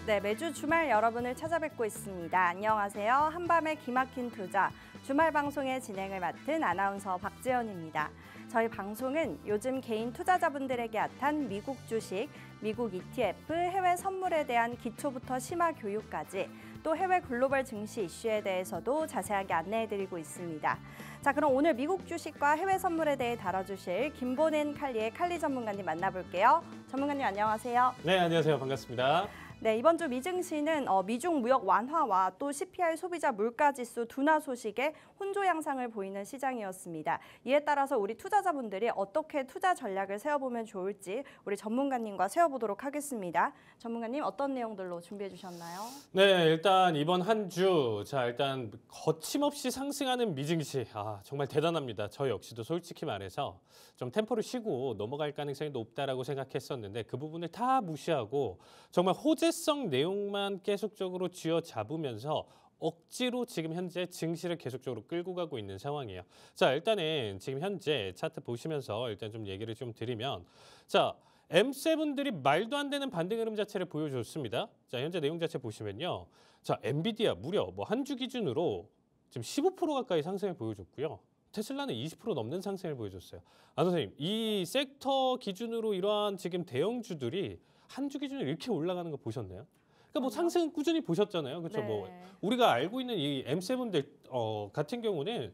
네, 매주 주말 여러분을 찾아뵙고 있습니다. 안녕하세요. 한밤의 기막힌 투자 주말 방송의 진행을 맡은 아나운서 박지연입니다. 저희 방송은 요즘 개인 투자자분들에게 핫한 미국 주식, 미국 ETF, 해외 선물에 대한 기초부터 심화 교육까지 또 해외 글로벌 증시 이슈에 대해서도 자세하게 안내해드리고 있습니다. 자, 그럼 오늘 미국 주식과 해외 선물에 대해 다뤄주실 김보낸 칼리의 칼리 전문가님 만나볼게요. 전문가님 안녕하세요. 네, 안녕하세요. 반갑습니다. 네, 이번 주 미증시는 미중 무역 완화와 또 CPI 소비자 물가지수 둔화 소식에 혼조 양상을 보이는 시장이었습니다. 이에 따라서 우리 투자자분들이 어떻게 투자 전략을 세워보면 좋을지 우리 전문가님과 세워보도록 하겠습니다. 전문가님 어떤 내용들로 준비해 주셨나요? 네, 일단 이번 한 주, 일단 거침없이 상승하는 미증시, 정말 대단합니다. 저 역시도 솔직히 말해서 좀 템포를 쉬고 넘어갈 가능성이 높다라고 생각했었는데 그 부분을 다 무시하고 정말 호재성 내용만 계속적으로 쥐어잡으면서 억지로 지금 현재 증시를 계속적으로 끌고 가고 있는 상황이에요. 자, 일단은 지금 현재 차트 보시면서 일단 좀 얘기를 좀 드리면, 자, M7들이 말도 안 되는 반등 흐름 자체를 보여줬습니다. 자, 현재 내용 자체 보시면요. 자, 엔비디아 무려 한 주 기준으로 지금 15% 가까이 상승을 보여줬고요. 테슬라는 20% 넘는 상승을 보여줬어요. 선생님, 이 섹터 기준으로 이러한 지금 대형주들이 한 주 기준으로 이렇게 올라가는 거 보셨나요? 그러니까 상승 꾸준히 보셨잖아요. 그렇죠? 네. 우리가 알고 있는 이 M7들 같은 경우는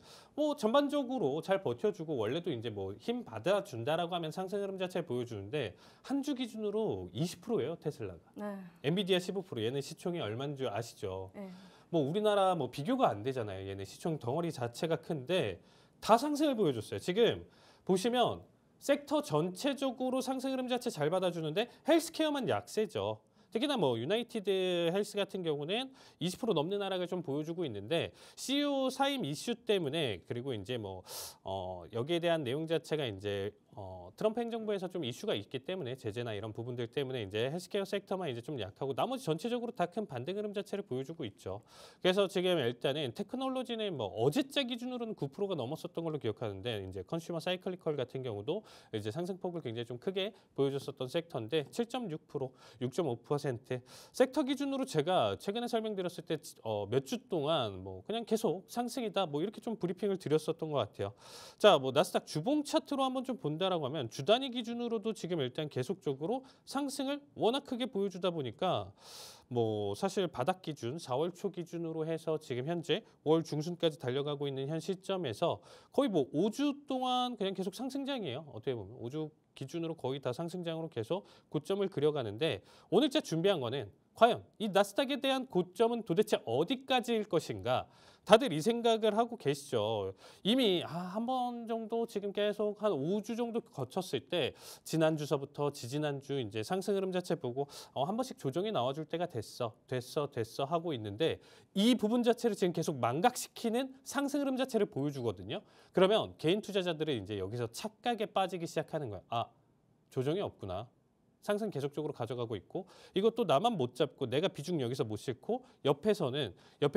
전반적으로 잘 버텨주고 원래도 이제 힘 받아준다라고 하면 상승 흐름 자체를 보여주는데 한 주 기준으로 20%예요, 테슬라가. 네. 엔비디아 15%, 얘는 시총이 얼마인 줄 아시죠? 네. 우리나라 비교가 안 되잖아요. 얘는 시총 덩어리 자체가 큰데 다 상승을 보여줬어요. 지금 보시면 섹터 전체적으로 상승 흐름 자체 잘 받아주는데 헬스케어만 약세죠. 특히나 유나이티드 헬스 같은 경우는 20% 넘는 하락을 좀 보여주고 있는데 CEO 사임 이슈 때문에 그리고 이제 여기에 대한 내용 자체가 이제 트럼프 행정부에서 좀 이슈가 있기 때문에 제재나 이런 부분들 때문에 이제 헬스케어 섹터만 이제 좀 약하고 나머지 전체적으로 다 큰 반등 흐름 자체를 보여주고 있죠. 그래서 지금 일단은 테크놀로지는 어제자 기준으로는 9%가 넘었었던 걸로 기억하는데 이제 컨슈머 사이클리컬 같은 경우도 이제 상승폭을 굉장히 좀 크게 보여줬었던 섹터인데 7.6%, 6.5% 섹터 기준으로 제가 최근에 설명드렸을 때 몇 주 동안 그냥 계속 상승이다 이렇게 좀 브리핑을 드렸었던 것 같아요. 자, 나스닥 주봉 차트로 한번 좀 본다라고 하면 주 단위 기준으로도 지금 일단 계속적으로 상승을 워낙 크게 보여주다 보니까 사실 바닥 기준 4월 초 기준으로 해서 지금 현재 5월 중순까지 달려가고 있는 현 시점에서 거의 5주 동안 그냥 계속 상승장이에요. 어떻게 보면 5주 기준으로 거의 다 상승장으로 계속 고점을 그려가는데 오늘자 준비한 거는 과연 이 나스닥에 대한 고점은 도대체 어디까지일 것인가? 다들 이 생각을 하고 계시죠. 이미 한 번 정도 지금 계속 한 5주 정도 거쳤을 때 지난주서부터 지지난주 이제 상승 흐름 자체 보고 한 번씩 조정이 나와줄 때가 됐어 하고 있는데 이 부분 자체를 지금 계속 망각시키는 상승 흐름 자체를 보여주거든요. 그러면 개인 투자자들은 이제 여기서 착각에 빠지기 시작하는 거야. 조정이 없구나. 상승 계속적으로 가져가고 있고 이것도 나만 못 잡고 내가 비중 여기서 못 싣고 옆에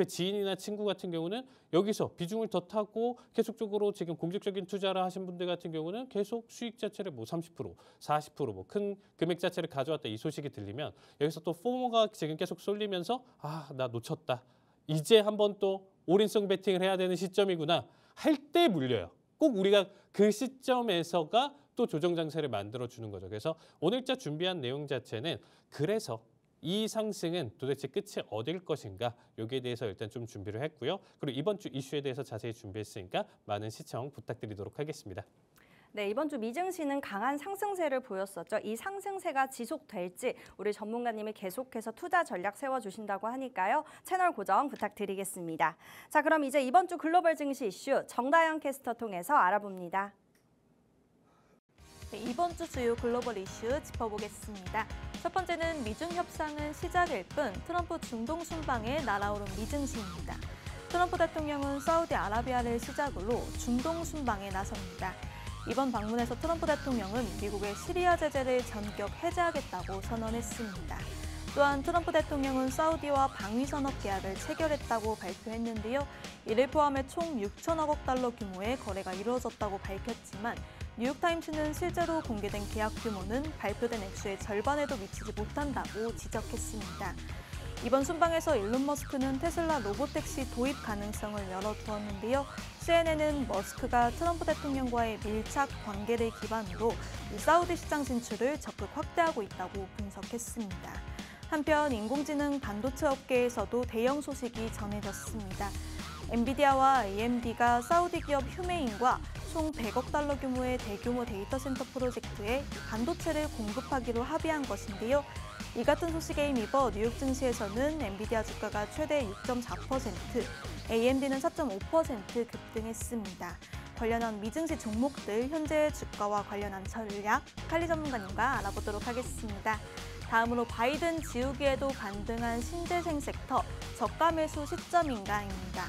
지인이나 친구 같은 경우는 여기서 비중을 더 타고 계속적으로 지금 공격적인 투자를 하신 분들 같은 경우는 계속 수익 자체를 30%, 40% 큰 금액 자체를 가져왔다 이 소식이 들리면 여기서 또 포모가 지금 계속 쏠리면서 나 놓쳤다. 이제 한번 또 올인성 베팅을 해야 되는 시점이구나 할 때 물려요. 꼭 우리가 그 시점에서가 또 조정 장세를 만들어주는 거죠. 그래서 오늘자 준비한 내용 자체는 그래서 이 상승은 도대체 끝이 어딜 것인가 여기에 대해서 일단 좀 준비를 했고요. 그리고 이번 주 이슈에 대해서 자세히 준비했으니까 많은 시청 부탁드리도록 하겠습니다. 네, 이번 주 미증시는 강한 상승세를 보였었죠. 이 상승세가 지속될지 우리 전문가님이 계속해서 투자 전략 세워주신다고 하니까요. 채널 고정 부탁드리겠습니다. 자, 그럼 이제 이번 주 글로벌 증시 이슈 정다영 캐스터 통해서 알아봅니다. 네, 이번 주 주요 글로벌 이슈 짚어보겠습니다. 첫 번째는 미중 협상은 시작일 뿐 트럼프 중동 순방에 날아오른 미증시입니다. 트럼프 대통령은 사우디아라비아를 시작으로 중동 순방에 나섭니다. 이번 방문에서 트럼프 대통령은 미국의 시리아 제재를 전격 해제하겠다고 선언했습니다. 또한 트럼프 대통령은 사우디와 방위산업 계약을 체결했다고 발표했는데요. 이를 포함해 총 6천억 달러 규모의 거래가 이루어졌다고 밝혔지만 뉴욕타임스는 실제로 공개된 계약 규모는 발표된 액수의 절반에도 미치지 못한다고 지적했습니다. 이번 순방에서 일론 머스크는 테슬라 로보택시 도입 가능성을 열어두었는데요. CNN은 머스크가 트럼프 대통령과의 밀착 관계를 기반으로 사우디 시장 진출을 적극 확대하고 있다고 분석했습니다. 한편 인공지능 반도체 업계에서도 대형 소식이 전해졌습니다. 엔비디아와 AMD가 사우디 기업 휴메인과 총 100억 달러 규모의 대규모 데이터 센터 프로젝트에 반도체를 공급하기로 합의한 것인데요. 이 같은 소식에 힘입어 뉴욕 증시에서는 엔비디아 주가가 최대 6.4%, AMD는 4.5% 급등했습니다. 관련한 미증시 종목들 현재 주가와 관련한 전략, 칼리 전문가님과 알아보도록 하겠습니다. 다음으로 바이든 지우기에도 반등한 신재생 섹터, 저가 매수 시점인가입니다.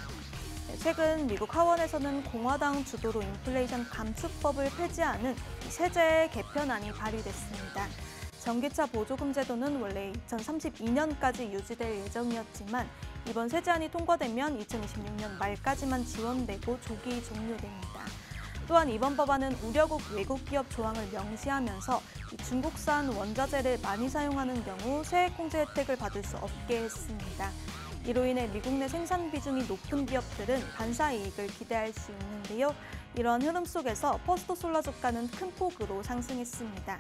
최근 미국 하원에서는 공화당 주도로 인플레이션 감축법을 폐지하는 세제 개편안이 발의됐습니다. 전기차 보조금 제도는 원래 2032년까지 유지될 예정이었지만 이번 세제안이 통과되면 2026년 말까지만 지원되고 조기 종료됩니다. 또한 이번 법안은 우려국 외국 기업 조항을 명시하면서 중국산 원자재를 많이 사용하는 경우 세액공제 혜택을 받을 수 없게 했습니다. 이로 인해 미국 내 생산 비중이 높은 기업들은 반사 이익을 기대할 수 있는데요. 이런 흐름 속에서 퍼스트솔라 주가는 큰 폭으로 상승했습니다.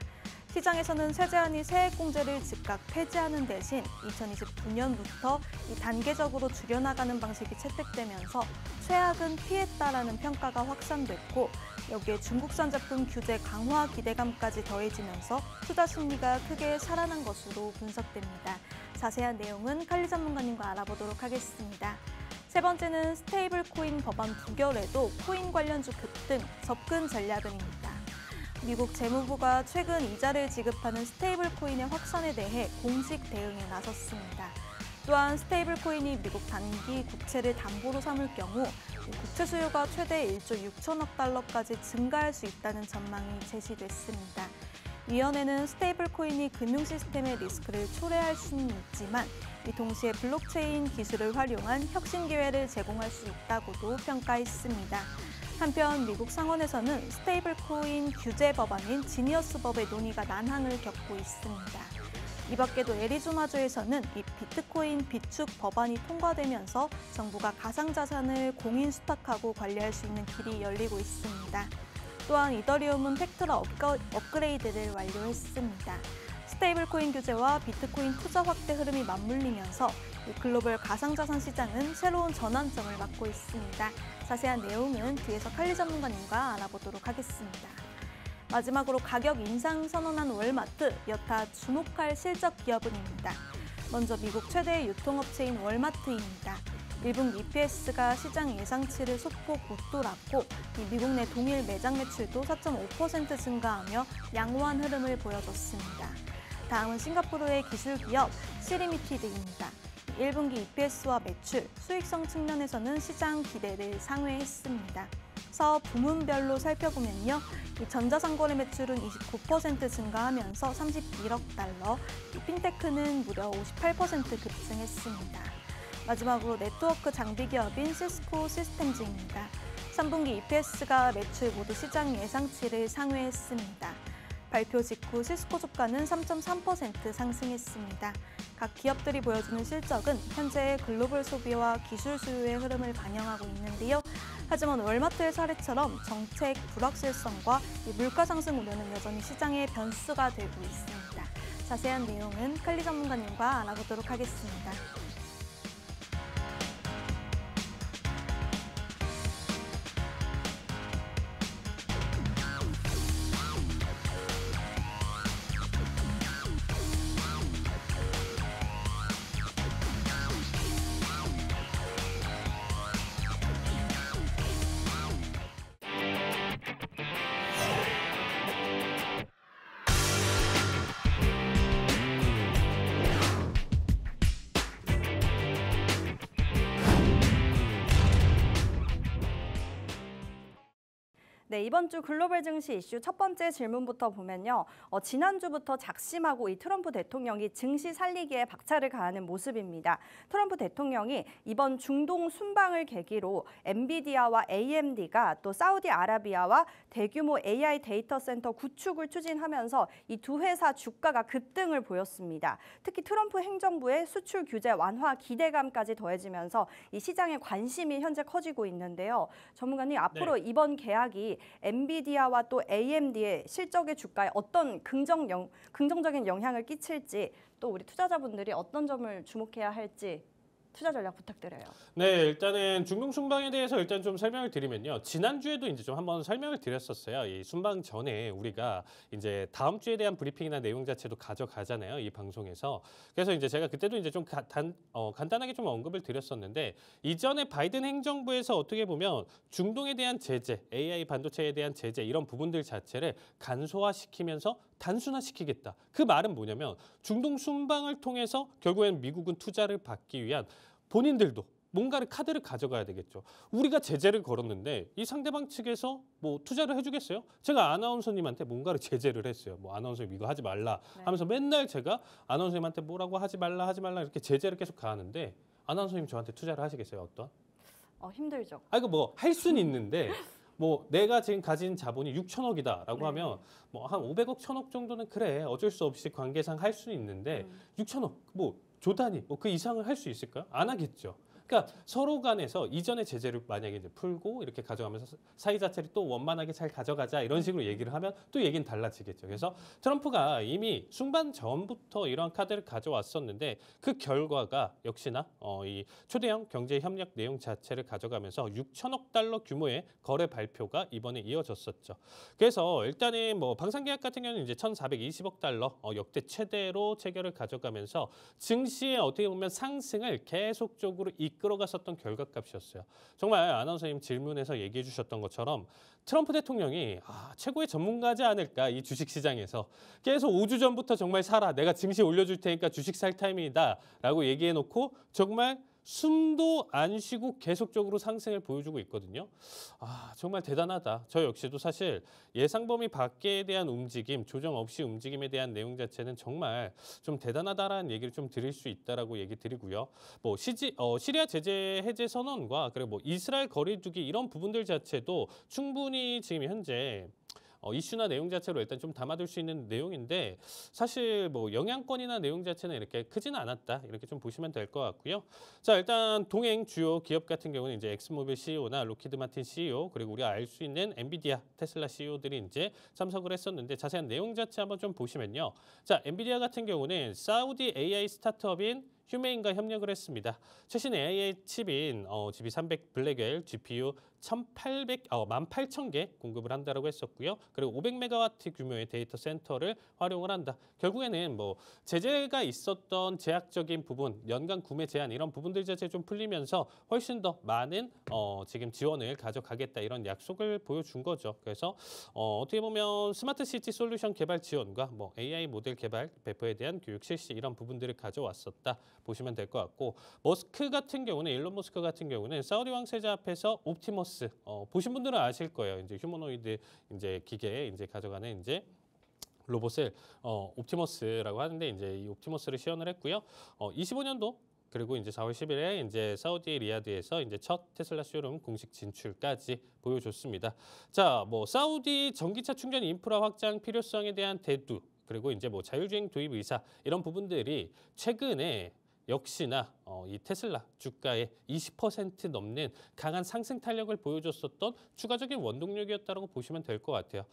시장에서는 세제안이 세액공제를 즉각 폐지하는 대신 2029년부터 단계적으로 줄여나가는 방식이 채택되면서 최악은 피했다라는 평가가 확산됐고 여기에 중국산 제품 규제 강화 기대감까지 더해지면서 투자 심리가 크게 살아난 것으로 분석됩니다. 자세한 내용은 칼리 전문가님과 알아보도록 하겠습니다. 세 번째는 스테이블 코인 법안 부결에도 코인 관련주 급등, 접근 전략은입니다. 미국 재무부가 최근 이자를 지급하는 스테이블 코인의 확산에 대해 공식 대응에 나섰습니다. 또한 스테이블 코인이 미국 단기 국채를 담보로 삼을 경우 국채 수요가 최대 1조 6천억 달러까지 증가할 수 있다는 전망이 제시됐습니다. 위원회는 스테이블 코인이 금융 시스템의 리스크를 초래할 수는 있지만 동시에 블록체인 기술을 활용한 혁신 기회를 제공할 수 있다고도 평가했습니다. 한편 미국 상원에서는 스테이블 코인 규제 법안인 지니어스법의 논의가 난항을 겪고 있습니다. 이 밖에도 애리조나주에서는 이 비트코인 비축 법안이 통과되면서 정부가 가상자산을 공인 수탁하고 관리할 수 있는 길이 열리고 있습니다. 또한 이더리움은 팩트라 업그레이드를 완료했습니다. 스테이블 코인 규제와 비트코인 투자 확대 흐름이 맞물리면서 글로벌 가상자산 시장은 새로운 전환점을 맞고 있습니다. 자세한 내용은 뒤에서 칼리 전문가님과 알아보도록 하겠습니다. 마지막으로 가격 인상 선언한 월마트, 여타 주목할 실적 기업은입니다. 먼저 미국 최대 유통업체인 월마트입니다. 1분기 EPS가 시장 예상치를 소폭 웃돌았고 미국 내 동일 매장 매출도 4.5% 증가하며 양호한 흐름을 보여줬습니다. 다음은 싱가포르의 기술 기업 시리미티드입니다. 1분기 EPS와 매출, 수익성 측면에서는 시장 기대를 상회했습니다. 사업 부문별로 살펴보면요. 전자상거래 매출은 29% 증가하면서 31억 달러, 핀테크는 무려 58% 급증했습니다. 마지막으로 네트워크 장비 기업인 시스코 시스템즈입니다. 3분기 EPS가 매출 모두 시장 예상치를 상회했습니다. 발표 직후 시스코 주가는 3.3% 상승했습니다. 각 기업들이 보여주는 실적은 현재의 글로벌 소비와 기술 수요의 흐름을 반영하고 있는데요. 하지만 월마트의 사례처럼 정책 불확실성과 물가 상승 우려는 여전히 시장의 변수가 되고 있습니다. 자세한 내용은 칼리 전문가님과 알아보도록 하겠습니다. 네, 이번 주 글로벌 증시 이슈 첫 번째 질문부터 보면요. 지난주부터 작심하고 이 트럼프 대통령이 증시 살리기에 박차를 가하는 모습입니다. 트럼프 대통령이 이번 중동 순방을 계기로 엔비디아와 AMD가 또 사우디아라비아와 대규모 AI 데이터 센터 구축을 추진하면서 이 두 회사 주가가 급등을 보였습니다. 특히 트럼프 행정부의 수출 규제 완화 기대감까지 더해지면서 이 시장의 관심이 현재 커지고 있는데요. 전문가님, 앞으로 이번 계약이 엔비디아와 또 AMD의 실적의 주가에 어떤 긍정적인 영향을 끼칠지, 또 우리 투자자분들이 어떤 점을 주목해야 할지 투자 전략 부탁드려요. 네, 일단은 중동 순방에 대해서 일단 좀 설명을 드리면요. 지난주에도 이제 좀 한번 설명을 드렸었어요. 이 순방 전에 우리가 이제 다음 주에 대한 브리핑이나 내용 자체도 가져가잖아요. 이 방송에서. 그래서 이제 제가 그때도 이제 좀 간단하게 좀 언급을 드렸었는데, 이전에 바이든 행정부에서 어떻게 보면 중동에 대한 제재, AI 반도체에 대한 제재 이런 부분들 자체를 간소화시키면서 단순화시키겠다. 그 말은 뭐냐면 중동 순방을 통해서 결국엔 미국은 투자를 받기 위한 본인들도 뭔가를 카드를 가져가야 되겠죠. 우리가 제재를 걸었는데 이 상대방 측에서 뭐 투자를 해주겠어요? 제가 아나운서님한테 뭔가를 제재를 했어요. 뭐 아나운서님 이거 하지 말라 하면서 맨날 제가 아나운서님한테 뭐라고 하지 말라 이렇게 제재를 계속 가하는데 아나운서님 저한테 투자를 하시겠어요? 어떤? 힘들죠. 이거 뭐 할 수는 있는데 뭐 내가 지금 가진 자본이 6천억이다라고 네. 하면 뭐 한 500억, 1000억 정도는 그래 어쩔 수 없이 관계상 할 수는 있는데 6천억 뭐 조단위 뭐 그 이상을 할 수 있을까요? 안 하겠죠. 그러니까 서로 간에서 이전의 제재를 만약에 이제 풀고 이렇게 가져가면서 사이 자체를 또 원만하게 잘 가져가자 이런 식으로 얘기를 하면 또 얘기는 달라지겠죠. 그래서 트럼프가 이미 순방 전부터 이러한 카드를 가져왔었는데 그 결과가 역시나 이 초대형 경제 협력 내용 자체를 가져가면서 6천억 달러 규모의 거래 발표가 이번에 이어졌었죠. 그래서 일단은 뭐 방산계약 같은 경우는 이제 1,420억 달러 역대 최대로 체결을 가져가면서 증시에 어떻게 보면 상승을 계속적으로 이끌어갔었던 결과값이었어요. 정말 아나운서님 질문에서 얘기해 주셨던 것처럼 트럼프 대통령이 최고의 전문가지 않을까 이 주식시장에서 계속 5주 전부터 정말 사라 내가 증시 올려줄 테니까 주식 살 타이밍이다 라고 얘기해놓고 정말 숨도 안 쉬고 계속적으로 상승을 보여주고 있거든요. 정말 대단하다. 저 역시도 사실 예상 범위 밖에 대한 움직임, 조정 없이 움직임에 대한 내용 자체는 정말 좀 대단하다라는 얘기를 좀 드릴 수 있다라고 얘기 드리고요. 뭐 시리아 제재 해제 선언과 그리고 뭐 이스라엘 거리두기 이런 부분들 자체도 충분히 지금 현재 이슈나 내용 자체로 일단 좀 담아둘 수 있는 내용인데 사실 뭐 영향권이나 내용 자체는 이렇게 크지는 않았다 이렇게 좀 보시면 될 것 같고요. 자 일단 동행 주요 기업 같은 경우는 이제 엑스모빌 CEO나 로키드 마틴 CEO 그리고 우리가 알 수 있는 엔비디아, 테슬라 CEO들이 이제 참석을 했었는데 자세한 내용 자체 한번 좀 보시면요. 자 엔비디아 같은 경우는 사우디 AI 스타트업인 휴메인과 협력을 했습니다. 최신 AI 칩인 GB300 블랙웰 GPU 18,000개 공급을 한다라고 했었고요. 그리고 500메가와트 규모의 데이터 센터를 활용을 한다. 결국에는 뭐 제재가 있었던 제약적인 부분, 연간 구매 제한 이런 부분들 자체 좀 풀리면서 훨씬 더 많은 지금 지원을 가져가겠다 이런 약속을 보여준 거죠. 그래서 어떻게 보면 스마트 시티 솔루션 개발 지원과 뭐 AI 모델 개발 배포에 대한 교육 실시 이런 부분들을 가져왔었다 보시면 될 것 같고 머스크 같은 경우는 일론 머스크 같은 경우는 사우디 왕세자 앞에서 옵티머스 보신 분들은 아실 거예요. 이제 휴머노이드 이제 기계에 이제 가져가는 이제 로봇을 옵티머스라고 하는데 이제 이 옵티머스를 시연을 했고요. 25년도 그리고 이제 4월 10일에 이제 사우디 리야드에서 이제 첫 테슬라 쇼룸 공식 진출까지 보여줬습니다. 자, 뭐 사우디 전기차 충전 인프라 확장 필요성에 대한 대두 그리고 이제 뭐 자율주행 도입 의사 이런 부분들이 최근에 역시나 이 테슬라 주가의 20% 넘는 강한 상승 탄력을 보여줬었던 추가적인 원동력이었다고 보시면 될 것 같아요.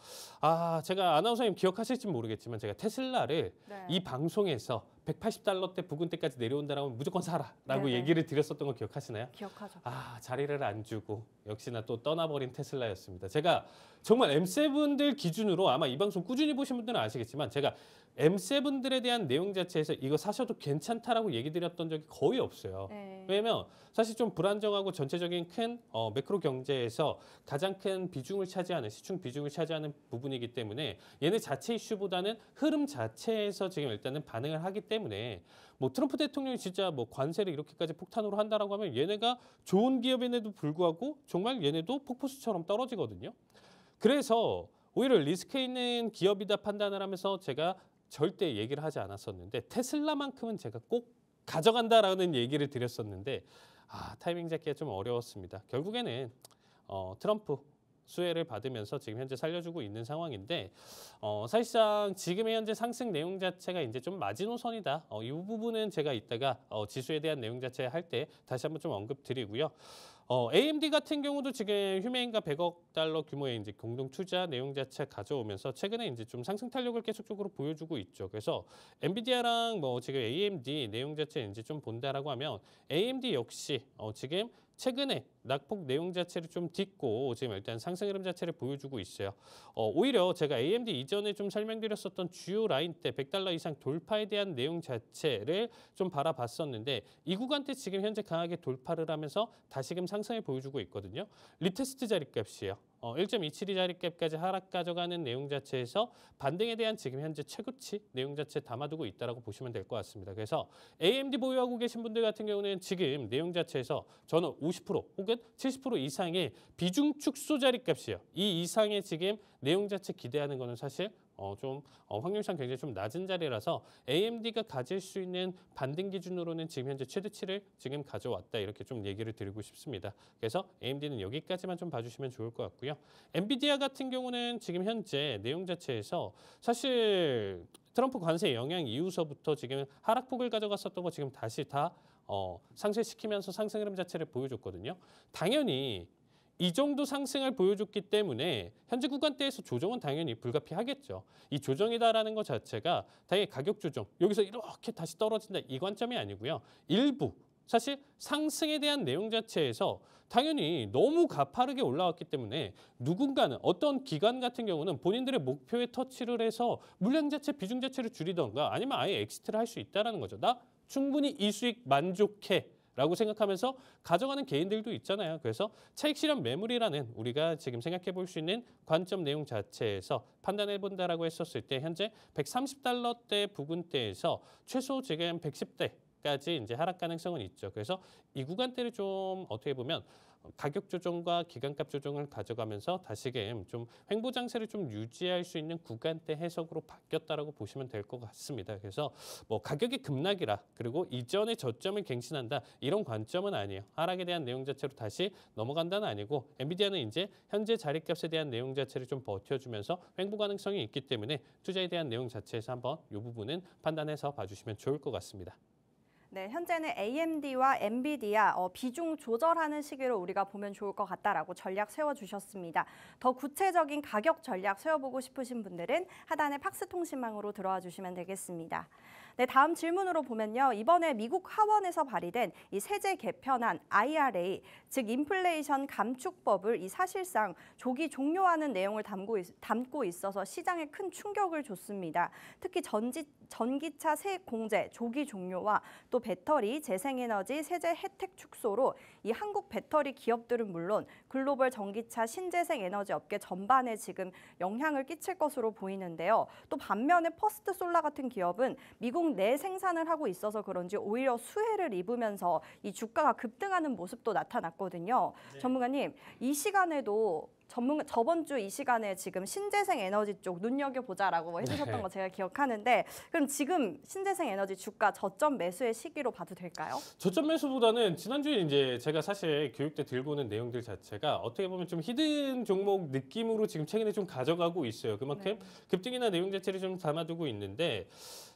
제가 아나운서님 기억하실지 모르겠지만 제가 테슬라를 이 방송에서 180달러대 부근대까지 내려온다라면 무조건 사라라고 얘기를 드렸었던 거 기억하시나요? 기억하죠. 자리를 안 주고 역시나 또 떠나버린 테슬라였습니다. 제가 정말 M7들 기준으로 아마 이 방송 꾸준히 보신 분들은 아시겠지만 제가 M7들에 대한 내용 자체에서 이거 사셔도 괜찮다라고 얘기 드렸던 적이 거의 없어요. 왜냐면 사실 좀 불안정하고 전체적인 큰 매크로 경제에서 가장 큰 비중을 차지하는 시중 비중을 차지하는 부분이기 때문에 얘네 자체 이슈보다는 흐름 자체에서 지금 일단은 반응을 하기 때문에 뭐 트럼프 대통령이 진짜 뭐 관세를 이렇게까지 폭탄으로 한다라고 하면 얘네가 좋은 기업임에도 불구하고 정말 얘네도 폭포수처럼 떨어지거든요. 그래서 오히려 리스크 있는 기업이다 판단을 하면서 제가 절대 얘기를 하지 않았었는데 테슬라만큼은 제가 꼭 가져간다라는 얘기를 드렸었는데 타이밍 잡기가 좀 어려웠습니다. 결국에는 트럼프 수혜를 받으면서 지금 현재 살려주고 있는 상황인데 사실상 지금의 현재 상승 내용 자체가 이제 좀 마지노선이다. 이 부분은 제가 이따가 지수에 대한 내용 자체 할 때 다시 한번 좀 언급드리고요. AMD 같은 경우도 지금 휴메인과 100억 달러 규모의 이제 공동 투자 내용 자체 가져오면서 최근에 이제 좀 상승 탄력을 계속적으로 보여주고 있죠. 그래서 엔비디아랑 뭐 지금 AMD 내용 자체 이제 좀 본다라고 하면 AMD 역시 지금 최근에 낙폭 내용 자체를 좀 딛고 지금 일단 상승 흐름 자체를 보여주고 있어요. 오히려 제가 AMD 이전에 좀 설명드렸었던 주요 라인대 100달러 이상 돌파에 대한 내용 자체를 좀 바라봤었는데 이 구간대 지금 현재 강하게 돌파를 하면서 다시금 상승을 보여주고 있거든요. 리테스트 자리값이에요. 1.27이 자리값까지 하락 가져가는 내용 자체에서 반등에 대한 지금 현재 최고치 내용 자체 담아두고 있다라고 보시면 될 것 같습니다. 그래서 AMD 보유하고 계신 분들 같은 경우는 지금 내용 자체에서 저는 50% 혹은 70% 이상의 비중 축소 자리값이에요. 이 이상의 지금 내용 자체 기대하는 거는 사실 확률상 굉장히 좀 낮은 자리라서 AMD가 가질 수 있는 반등 기준으로는 지금 현재 최대치를 지금 가져왔다 이렇게 좀 얘기를 드리고 싶습니다. 그래서 AMD는 여기까지만 좀 봐주시면 좋을 것 같고요. 엔비디아 같은 경우는 지금 현재 내용 자체에서 사실 트럼프 관세 영향 이후서부터 지금 하락폭을 가져갔었던 거 지금 다시 다 상쇄시키면서 상승 흐름 자체를 보여줬거든요. 당연히 이 정도 상승을 보여줬기 때문에 현재 구간대에서 조정은 당연히 불가피하겠죠. 이 조정이다라는 것 자체가 당연히 가격 조정, 여기서 이렇게 다시 떨어진다 이 관점이 아니고요. 일부 사실 상승에 대한 내용 자체에서 당연히 너무 가파르게 올라왔기 때문에 누군가는 어떤 기관 같은 경우는 본인들의 목표에 터치를 해서 물량 자체, 비중 자체를 줄이던가 아니면 아예 엑시트를 할 수 있다는 거죠. 나 충분히 이 수익 만족해. 라고 생각하면서 가져가는 개인들도 있잖아요. 그래서 차익 실현 매물이라는 우리가 지금 생각해 볼 수 있는 관점 내용 자체에서 판단해 본다라고 했었을 때 현재 130달러대 부근대에서 최소 지금 110대까지 이제 하락 가능성은 있죠. 그래서 이 구간대를 좀 어떻게 보면 가격 조정과 기간값 조정을 가져가면서 다시금 좀 횡보 장세를 좀 유지할 수 있는 구간대 해석으로 바뀌었다라고 보시면 될 것 같습니다. 그래서 뭐 가격이 급락이라 그리고 이전의 저점을 갱신한다 이런 관점은 아니에요. 하락에 대한 내용 자체로 다시 넘어간다는 아니고 엔비디아는 이제 현재 자리값에 대한 내용 자체를 좀 버텨주면서 횡보 가능성이 있기 때문에 투자에 대한 내용 자체에서 한번 이 부분은 판단해서 봐주시면 좋을 것 같습니다. 네, 현재는 AMD와 엔비디아 비중 조절하는 시기로 우리가 보면 좋을 것 같다라고 전략 세워주셨습니다. 더 구체적인 가격 전략 세워보고 싶으신 분들은 하단의 팍스통신망으로 들어와 주시면 되겠습니다. 네, 다음 질문으로 보면요. 이번에 미국 하원에서 발의된 이 세제 개편안 IRA, 즉 인플레이션 감축법을 이 사실상 조기 종료하는 내용을 담고 있어서 시장에 큰 충격을 줬습니다. 특히 전기차 세액 공제 조기 종료와 또 배터리, 재생에너지 세제 혜택 축소로 이 한국 배터리 기업들은 물론 글로벌 전기차 신재생 에너지 업계 전반에 지금 영향을 끼칠 것으로 보이는데요. 또 반면에 퍼스트 솔라 같은 기업은 미국 내 생산을 하고 있어서 그런지 오히려 수혜를 입으면서 이 주가가 급등하는 모습도 나타났거든요. 네. 전문가님, 이 시간에도 저번 주 이 시간에 지금 신재생 에너지 쪽 눈여겨보자라고 해주셨던 거 제가 기억하는데 그럼 지금 신재생 에너지 주가 저점 매수의 시기로 봐도 될까요? 저점 매수보다는 지난주에 이제 제가 사실 교육 때 들고 오는 내용들 자체가 어떻게 보면 좀 히든 종목 느낌으로 지금 최근에 좀 가져가고 있어요. 그만큼 급등이나 내용 자체를 좀 담아두고 있는데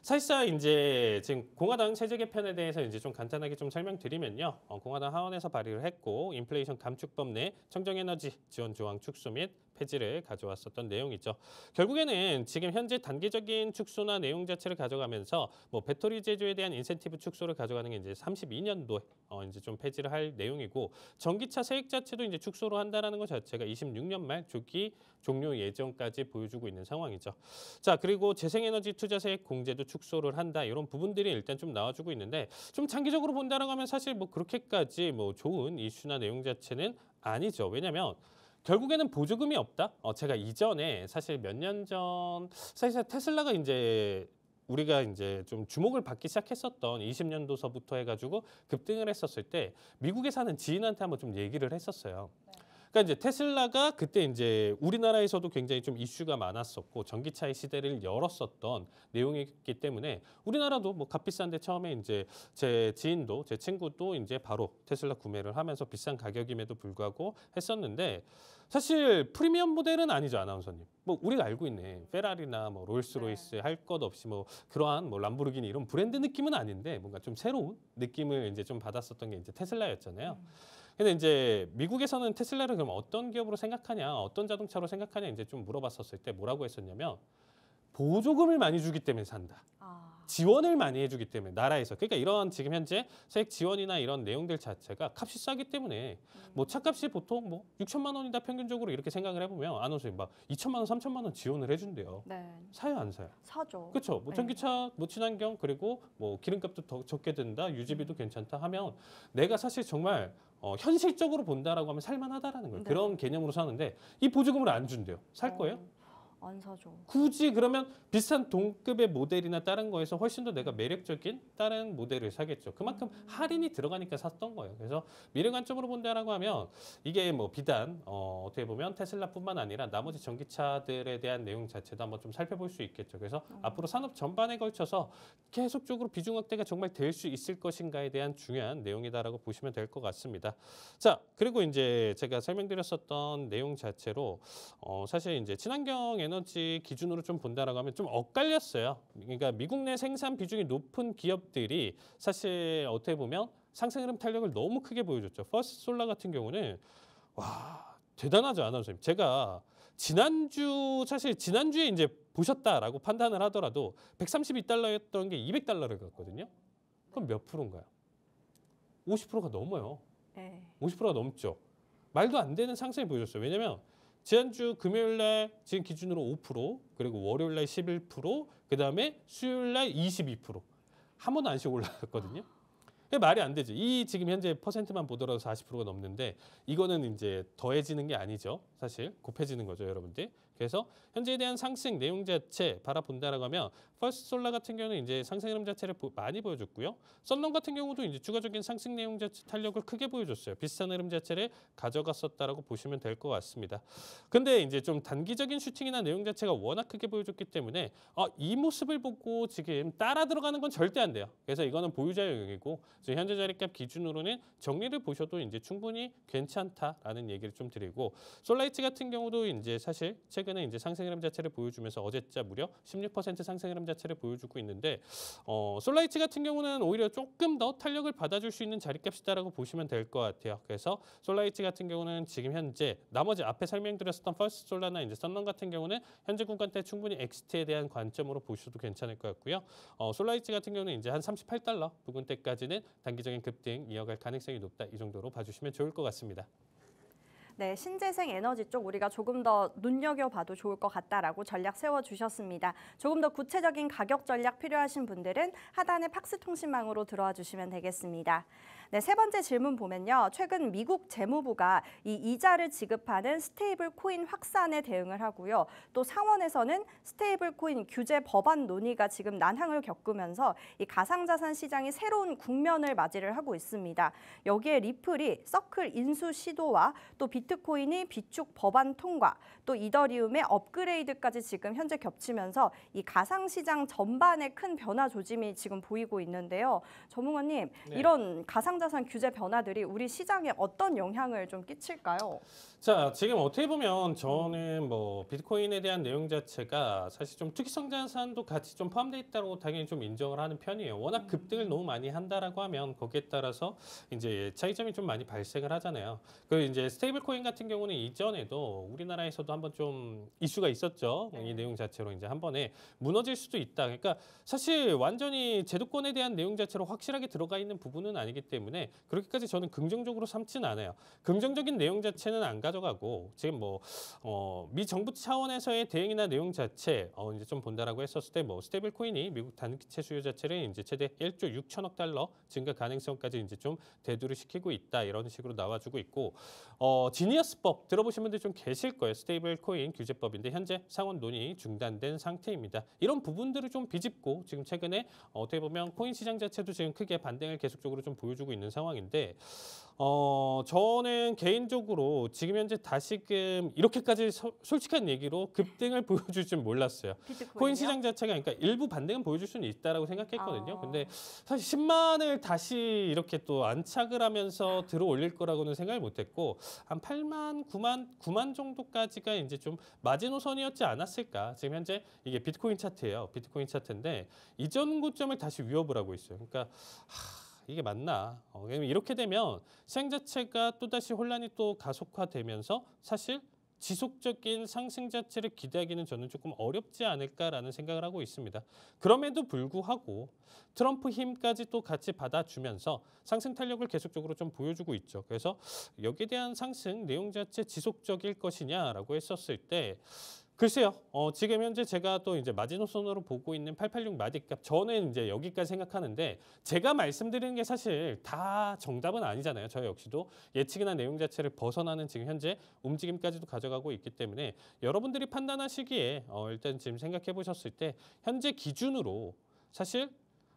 사실상 이제 지금 공화당 세제 개편에 대해서 이제 좀 간단하게 좀 설명드리면요. 공화당 하원에서 발의를 했고 인플레이션 감축법 내 청정에너지 지원 조항 축소 및 폐지를 가져왔었던 내용이죠. 결국에는 지금 현재 단기적인 축소나 내용 자체를 가져가면서 뭐 배터리 제조에 대한 인센티브 축소를 가져가는 게 이제 32년도에 이제 좀 폐지를 할 내용이고 전기차 세액 자체도 이제 축소로 한다라는 것 자체가 26년 말 조기 종료 예정까지 보여주고 있는 상황이죠. 자, 그리고 재생에너지 투자 세액 공제도 축소를 한다 이런 부분들이 일단 좀 나와주고 있는데 좀 장기적으로 본다라고 하면 사실 뭐 그렇게까지 뭐 좋은 이슈나 내용 자체는 아니죠. 왜냐하면 결국에는 보조금이 없다. 제가 이전에 사실 몇 년 전 사실 테슬라가 이제 우리가 이제 좀 주목을 받기 시작했었던 20년도서부터 해가지고 급등을 했었을 때 미국에 사는 지인한테 한번 좀 얘기를 했었어요. 그러니까 이제 테슬라가 그때 이제 우리나라에서도 굉장히 좀 이슈가 많았었고 전기차의 시대를 열었었던 내용이기 때문에 우리나라도 뭐 값비싼데 처음에 이제 제 지인도 제 친구도 이제 바로 테슬라 구매를 하면서 비싼 가격임에도 불구하고 했었는데 사실 프리미엄 모델은 아니죠, 아나운서님. 뭐 우리가 알고 있네 페라리나 뭐 롤스로이스 할 것 없이 뭐 그러한 뭐 람보르기니 이런 브랜드 느낌은 아닌데 뭔가 좀 새로운 느낌을 이제 좀 받았었던 게 이제 테슬라였잖아요. 근데 이제 미국에서는 테슬라를 그럼 어떤 기업으로 생각하냐, 어떤 자동차로 생각하냐 이제 좀 물어봤었을 때 뭐라고 했었냐면 보조금을 많이 주기 때문에 산다. 지원을 많이 해주기 때문에 나라에서. 그러니까 이런 지금 현재 세액 지원이나 이런 내용들 자체가 값이 싸기 때문에 뭐 차값이 보통 뭐 6천만 원이다 평균적으로 이렇게 생각을 해보면 아나운서님 막 2천만 원, 3천만 원 지원을 해준대요. 네. 사요 안 사요? 사죠. 그렇죠. 뭐 네. 전기차, 뭐 친환경 그리고 뭐 기름값도 더 적게 든다, 유지비도 괜찮다 하면 내가 사실 정말 현실적으로 본다라고 하면 살만하다라는 거예요. 네. 그런 개념으로 사는데 이 보조금을 안 준대요. 살 거예요? 안 사죠. 굳이 그러면 비슷한 동급의 모델이나 다른 거에서 훨씬 더 내가 매력적인 다른 모델을 사겠죠. 그만큼 할인이 들어가니까 샀던 거예요. 그래서 미래 관점으로 본다라고 하면 이게 뭐 비단 어떻게 보면 테슬라뿐만 아니라 나머지 전기차들에 대한 내용 자체도 한번 좀 살펴볼 수 있겠죠. 그래서 앞으로 산업 전반에 걸쳐서 계속적으로 비중 확대가 정말 될 수 있을 것인가에 대한 중요한 내용이다라고 보시면 될 것 같습니다. 자, 그리고 이제 제가 설명드렸었던 내용 자체로 사실 이제 친환경 에너지 기준으로 좀 본다라고 하면 좀 엇갈렸어요. 그러니까 미국 내 생산 비중이 높은 기업들이 사실 어떻게 보면 상승 흐름 탄력을 너무 크게 보여줬죠. 퍼스트 솔라 같은 경우는 와 대단하죠, 아나운서님. 제가 사실 지난주에 이제 보셨다라고 판단을 하더라도 132달러였던 게 200달러를 갔거든요. 그럼 몇 프로인가요? 50%가 넘어요. 네. 50%가 넘죠. 말도 안 되는 상승을 보여줬어요. 왜냐면 지난주 금요일 날 지금 기준으로 5%, 그리고 월요일 날 11%, 그다음에 수요일 날 22%. 한 번도 안 쉬고 올라갔거든요. 그게 말이 안 되죠. 이 지금 현재 퍼센트만 보더라도 40%가 넘는데 이거는 이제 더해지는 게 아니죠. 사실 곱해지는 거죠, 여러분들. 그래서 현재에 대한 상승 내용 자체 바라본다라고 하면 퍼스트 솔라 같은 경우는 이제 상승 흐름 자체를 많이 보여줬고요. 썬런 같은 경우도 이제 추가적인 상승 내용 자체 탄력을 크게 보여줬어요. 비슷한 흐름 자체를 가져갔었다라고 보시면 될 것 같습니다. 근데 이제 좀 단기적인 슈팅이나 내용 자체가 워낙 크게 보여줬기 때문에 이 모습을 보고 지금 따라 들어가는 건 절대 안 돼요. 그래서 이거는 보유자 영역이고 지금 현재 자리값 기준으로는 정리를 보셔도 이제 충분히 괜찮다라는 얘기를 좀 드리고 솔라이트 같은 경우도 이제 사실 최근에 이제 상승 흐름 자체를 보여주면서 어제자 무려 16% 상승 흐름 자체를 보여주고 있는데 솔라이트 같은 경우는 오히려 조금 더 탄력을 받아줄 수 있는 자리값이다라고 보시면 될 것 같아요. 그래서 솔라이트 같은 경우는 지금 현재 나머지 앞에 설명드렸었던 퍼스트 솔라나 이제 썬런 같은 경우는 현재 구간대 충분히 엑시트에 대한 관점으로 보셔도 괜찮을 것 같고요. 솔라이트 같은 경우는 이제 한 38달러 부근대까지는 단기적인 급등 이어갈 가능성이 높다. 이 정도로 봐주시면 좋을 것 같습니다. 네, 신재생 에너지 쪽 우리가 조금 더 눈여겨봐도 좋을 것 같다라고 전략 세워주셨습니다. 조금 더 구체적인 가격 전략 필요하신 분들은 하단의 팍스통신망으로 들어와 주시면 되겠습니다. 네, 세 번째 질문 보면요. 최근 미국 재무부가 이 이자를 지급하는 스테이블 코인 확산에 대응을 하고요. 또 상원에서는 스테이블 코인 규제 법안 논의가 지금 난항을 겪으면서 이 가상자산 시장이 새로운 국면을 맞이를 하고 있습니다. 여기에 리플이 서클 인수 시도와 또 비트코인이 비축 법안 통과, 또 이더리움의 업그레이드까지 지금 현재 겹치면서 이 가상시장 전반에 큰 변화 조짐이 지금 보이고 있는데요. 전문가님, 네. 이런 가상자산 규제 변화들이 우리 시장에 어떤 영향을 좀 끼칠까요? 자, 지금 어떻게 보면 저는 뭐 비트코인에 대한 내용 자체가 사실 좀 특이성 자산도 같이 좀 포함되어 있다고 당연히 좀 인정을 하는 편이에요. 워낙 급등을 너무 많이 한다라고 하면 거기에 따라서 이제 차이점이 좀 많이 발생을 하잖아요. 그 이제 스테이블 코인 같은 경우는 이전에도 우리나라에서도 한번 좀 이슈가 있었죠. 이 내용 자체로 이제 한 번에 무너질 수도 있다. 그러니까 사실 완전히 제도권에 대한 내용 자체로 확실하게 들어가 있는 부분은 아니기 때문에 그렇게까지 저는 긍정적으로 삼지는 않아요. 긍정적인 내용 자체는 안 가져가고 지금 뭐 미 정부 차원에서의 대응이나 내용 자체 이제 좀 본다라고 했었을 때 뭐 스테이블 코인이 미국 단기채 수요 자체를 이제 최대 1조 6천억 달러 증가 가능성까지 이제 좀 대두를 시키고 있다 이런 식으로 나와주고 있고 지니어스법 들어보신 분들 좀 계실 거예요. 스테이블 코인 규제법인데 현재 상원 논의 중단된 상태입니다. 이런 부분들을 좀 비집고 지금 최근에 어떻게 보면 코인 시장 자체도 지금 크게 반등을 계속적으로 좀 보여주고 있는 상황인데 저는 개인적으로 지금 현재 다시금 이렇게까지 솔직한 얘기로 급등을 보여줄 줄 몰랐어요. 코인 시장 자체가 그러니까 일부 반등은 보여줄 수는 있다라고 생각했거든요. 근데 사실 10만을 다시 이렇게 또 안착을 하면서 들어 올릴 거라고는 생각을 못했고 한 8만, 9만 정도까지가 이제 좀 마지노선이었지 않았을까. 지금 현재 이게 비트코인 차트예요. 비트코인 차트인데 이전 고점을 다시 위협을 하고 있어요. 그러니까 이게 맞나? 이렇게 되면 시장 자체가 또다시 혼란이 또 가속화되면서 사실 지속적인 상승 자체를 기대하기는 저는 조금 어렵지 않을까라는 생각을 하고 있습니다. 그럼에도 불구하고 트럼프 힘까지 또 같이 받아주면서 상승 탄력을 계속적으로 좀 보여주고 있죠. 그래서 여기에 대한 상승 내용 자체 지속적일 것이냐라고 했었을 때 글쎄요. 지금 현재 제가 또 이제 마지노선으로 보고 있는 886 마디값 저는 이제 여기까지 생각하는데 제가 말씀드리는 게 사실 다 정답은 아니잖아요. 저 역시도 예측이나 내용 자체를 벗어나는 지금 현재 움직임까지도 가져가고 있기 때문에 여러분들이 판단하시기에 일단 지금 생각해 보셨을 때 현재 기준으로 사실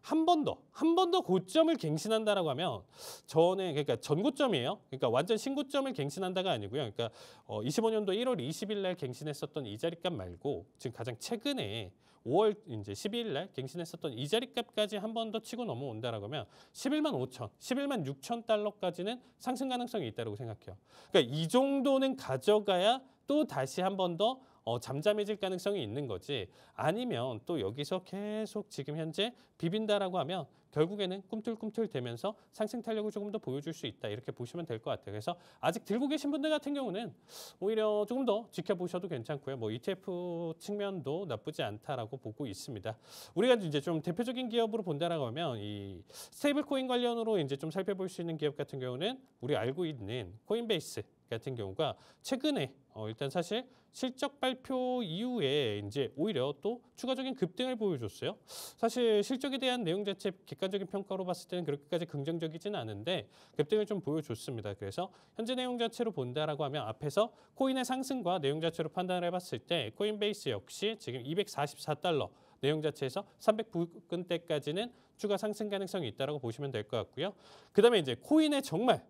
한 번 더 고점을 갱신한다라고 하면 저는 그러니까 전고점이에요. 그러니까 완전 신고점을 갱신한다가 아니고요. 그러니까 25년도 1월 20일 날 갱신했었던 이 자리값 말고 지금 가장 최근에 5월 이제 12일 날 갱신했었던 이 자리값까지 한 번 더 치고 넘어온다라고 하면 11만 5천, 11만 6천 달러까지는 상승 가능성이 있다고 생각해요. 그러니까 이 정도는 가져가야 또 다시 한 번 더 잠잠해질 가능성이 있는 거지 아니면 또 여기서 계속 지금 현재 비빈다라고 하면 결국에는 꿈틀꿈틀 되면서 상승 탄력을 조금 더 보여줄 수 있다 이렇게 보시면 될 것 같아요. 그래서 아직 들고 계신 분들 같은 경우는 오히려 조금 더 지켜보셔도 괜찮고요. 뭐 ETF 측면도 나쁘지 않다라고 보고 있습니다. 우리가 이제 좀 대표적인 기업으로 본다라고 하면 이 스테이블 코인 관련으로 이제 좀 살펴볼 수 있는 기업 같은 경우는 우리 알고 있는 코인베이스 같은 경우가 최근에 일단 사실 실적 발표 이후에 이제 오히려 또 추가적인 급등을 보여줬어요. 사실 실적에 대한 내용 자체 객관적인 평가로 봤을 때는 그렇게까지 긍정적이지는 않은데 급등을 좀 보여줬습니다. 그래서 현재 내용 자체로 본다라고 하면 앞에서 코인의 상승과 내용 자체로 판단을 해봤을 때 코인베이스 역시 지금 244달러 내용 자체에서 309근대까지는 추가 상승 가능성이 있다고 보시면 될 것 같고요. 그다음에 이제 코인의 정말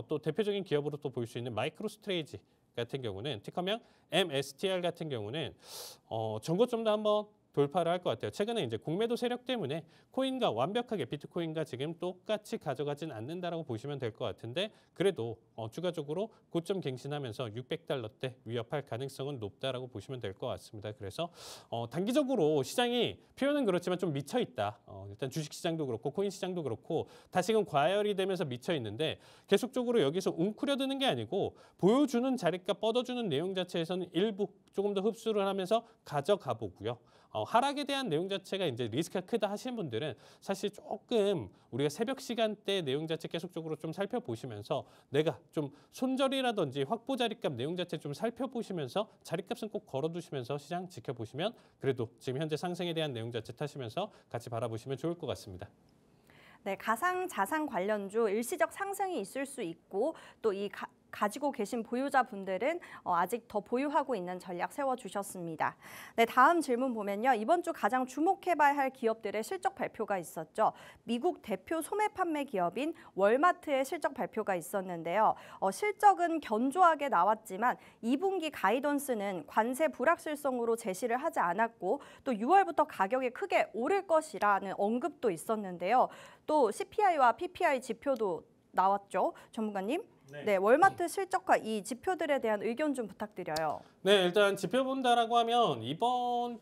또 대표적인 기업으로 또 볼 수 있는 마이크로스트레이지 같은 경우는 티커명 MSTR 같은 경우는 전고점도 한번 돌파를 할 것 같아요. 최근에 이제 공매도 세력 때문에 코인과 완벽하게 비트코인과 지금 똑같이 가져가진 않는다라고 보시면 될 것 같은데 그래도 추가적으로 고점 갱신하면서 600달러대 위협할 가능성은 높다라고 보시면 될 것 같습니다. 그래서 단기적으로 시장이 표현은 그렇지만 좀 미쳐 있다. 일단 주식 시장도 그렇고 코인 시장도 그렇고 다시금 과열이 되면서 미쳐 있는데 계속적으로 여기서 웅크려드는 게 아니고 보여주는 자리값 뻗어주는 내용 자체에서는 일부 조금 더 흡수를 하면서 가져가 보고요. 하락에 대한 내용 자체가 이제 리스크가 크다 하시는 분들은 사실 조금 우리가 새벽 시간대 내용 자체 계속적으로 좀 살펴보시면서 내가 좀 손절이라든지 확보 자리값 내용 자체 좀 살펴보시면서 자리값은 꼭 걸어두시면서 시장 지켜보시면 그래도 지금 현재 상승에 대한 내용 자체 타시면서 같이 바라보시면 좋을 것 같습니다. 네, 가상 자산 관련주 일시적 상승이 있을 수 있고 또 이 가지고 계신 보유자분들은 아직 더 보유하고 있는 전략 세워주셨습니다. 네, 다음 질문 보면요. 이번 주 가장 주목해봐야 할 기업들의 실적 발표가 있었죠. 미국 대표 소매 판매 기업인 월마트의 실적 발표가 있었는데요. 실적은 견조하게 나왔지만 2분기 가이던스는 관세 불확실성으로 제시를 하지 않았고 또 6월부터 가격이 크게 오를 것이라는 언급도 있었는데요. 또 CPI와 PPI 지표도 나왔죠. 전문가님. 네, 월마트 실적과 이 지표들에 대한 의견 좀 부탁드려요. 네, 일단 지표 본다라고 하면 이번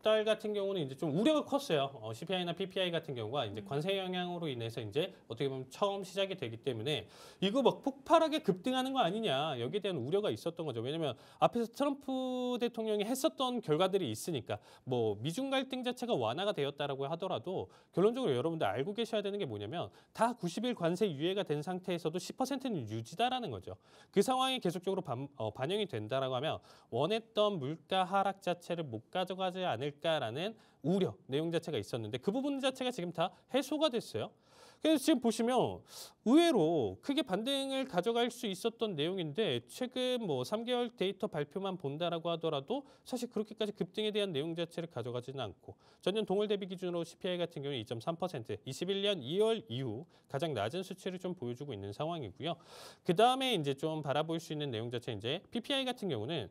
달 같은 경우는 이제 좀 우려가 컸어요. CPI나 PPI 같은 경우가 이제 관세 영향으로 인해서 이제 어떻게 보면 처음 시작이 되기 때문에 이거 막 폭발하게 급등하는 거 아니냐 여기에 대한 우려가 있었던 거죠. 왜냐하면 앞에서 트럼프 대통령이 했었던 결과들이 있으니까 뭐 미중 갈등 자체가 완화가 되었다라고 하더라도 결론적으로 여러분들 알고 계셔야 되는 게 뭐냐면 다 90일 관세 유예가 된 상태에서도 10%는 유지다라는 거죠. 그 상황이 계속적으로 반영이 된다라고 하면 원했던 물가 하락 자체를 못 가져가지 않을 라는 우려 내용 자체가 있었는데 그 부분 자체가 지금 다 해소가 됐어요. 그래서 지금 보시면 의외로 크게 반등을 가져갈 수 있었던 내용인데 최근 뭐 3개월 데이터 발표만 본다라고 하더라도 사실 그렇게까지 급등에 대한 내용 자체를 가져가지는 않고 전년 동월 대비 기준으로 CPI 같은 경우는 2.3%, 21년 2월 이후 가장 낮은 수치를 좀 보여주고 있는 상황이고요. 그 다음에 이제 좀 바라볼 수 있는 내용 자체 이제 PPI 같은 경우는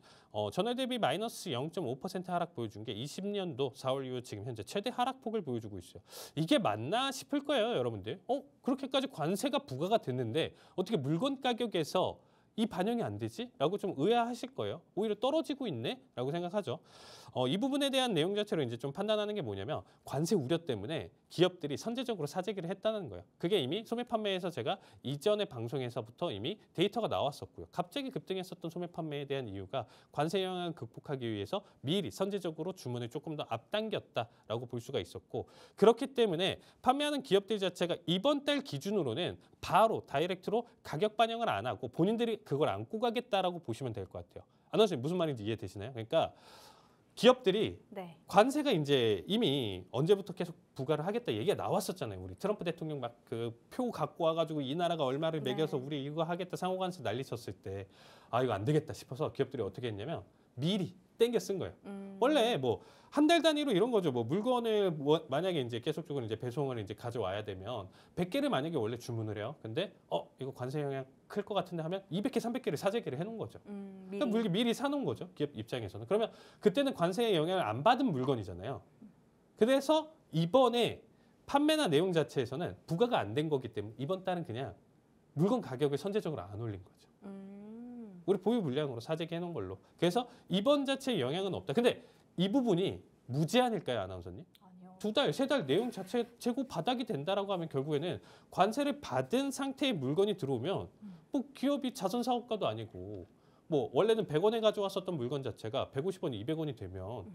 전월 대비 마이너스 0.5% 하락 보여준 게 20년도 4월 이후 지금 현재 최대 하락폭을 보여주고 있어요. 이게 맞나 싶을 거예요, 여러분들. 그렇게까지 관세가 부과가 됐는데 어떻게 물건 가격에서 이 반영이 안 되지? 라고 좀 의아하실 거예요. 오히려 떨어지고 있네? 라고 생각하죠. 이 부분에 대한 내용 자체로 이제 좀 판단하는 게 뭐냐면 관세 우려 때문에 기업들이 선제적으로 사재기를 했다는 거예요. 그게 이미 소매 판매에서 제가 이전의 방송에서부터 이미 데이터가 나왔었고요. 갑자기 급등했었던 소매 판매에 대한 이유가 관세 영향을 극복하기 위해서 미리 선제적으로 주문을 조금 더 앞당겼다라고 볼 수가 있었고 그렇기 때문에 판매하는 기업들 자체가 이번 달 기준으로는 바로 다이렉트로 가격 반영을 안 하고 본인들이 그걸 안고 가겠다라고 보시면 될 것 같아요. 아나운서님 무슨 말인지 이해되시나요? 그러니까 기업들이 네. 관세가 이제 이미 언제부터 계속 부과를 하겠다 얘기가 나왔었잖아요. 우리 트럼프 대통령 막 그 표 갖고 와가지고 이 나라가 얼마를 매겨서 네. 우리 이거 하겠다 상호관세 난리 쳤을 때 이거 안 되겠다 싶어서 기업들이 어떻게 했냐면 미리 땡겨 쓴 거예요. 원래 뭐 한 달 단위로 이런 거죠. 뭐 물건을 만약에 이제 계속적으로 이제 배송을 이제 가져와야 되면 100개를 만약에 원래 주문을 해요. 근데 이거 관세 영향 클 것 같은데 하면 200개, 300개를 사재기를 해놓은 거죠. 그러니까 미리 사놓은 거죠. 기업 입장에서는. 그러면 그때는 관세의 영향을 안 받은 물건이잖아요. 그래서 이번에 판매나 내용 자체에서는 부과가 안 된 거기 때문에 이번 달은 그냥 물건 가격을 선제적으로 안 올린 거죠. 우리 보유 물량으로 사재기 해놓은 걸로. 그래서 이번 자체에 영향은 없다. 근데 이 부분이 무제한일까요, 아나운서님? 아니요. 2달, 3달 내용 자체 재고 바닥이 된다라고 하면 결국에는 관세를 받은 상태의 물건이 들어오면 뭐 기업이 자선 사업가도 아니고 뭐 원래는 100원에 가져왔었던 물건 자체가 150원, 200원이 되면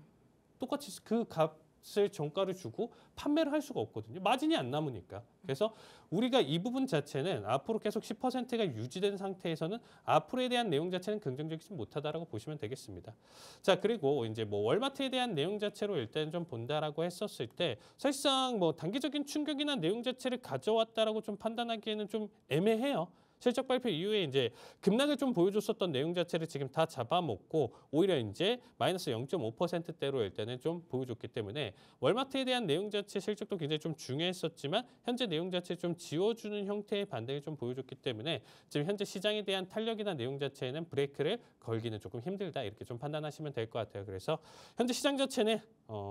똑같이 그 값을 정가를 주고 판매를 할 수가 없거든요. 마진이 안 남으니까. 그래서 우리가 이 부분 자체는 앞으로 계속 10%가 유지된 상태에서는 앞으로에 대한 내용 자체는 긍정적이지 못하다라고 보시면 되겠습니다. 자, 그리고 이제 뭐 월마트에 대한 내용 자체로 일단 좀 본다라고 했었을 때 사실상 뭐 단기적인 충격이나 내용 자체를 가져왔다라고 좀 판단하기에는 좀 애매해요. 실적 발표 이후에 이제 급락을 좀 보여줬었던 내용 자체를 지금 다 잡아먹고 오히려 이제 마이너스 0.5%대로 일단은 좀 보여줬기 때문에 월마트에 대한 내용 자체 실적도 굉장히 좀 중요했었지만 현재 내용 자체 좀 지워주는 형태의 반등을 좀 보여줬기 때문에 지금 현재 시장에 대한 탄력이나 내용 자체에는 브레이크를 걸기는 조금 힘들다 이렇게 좀 판단하시면 될 것 같아요. 그래서 현재 시장 자체는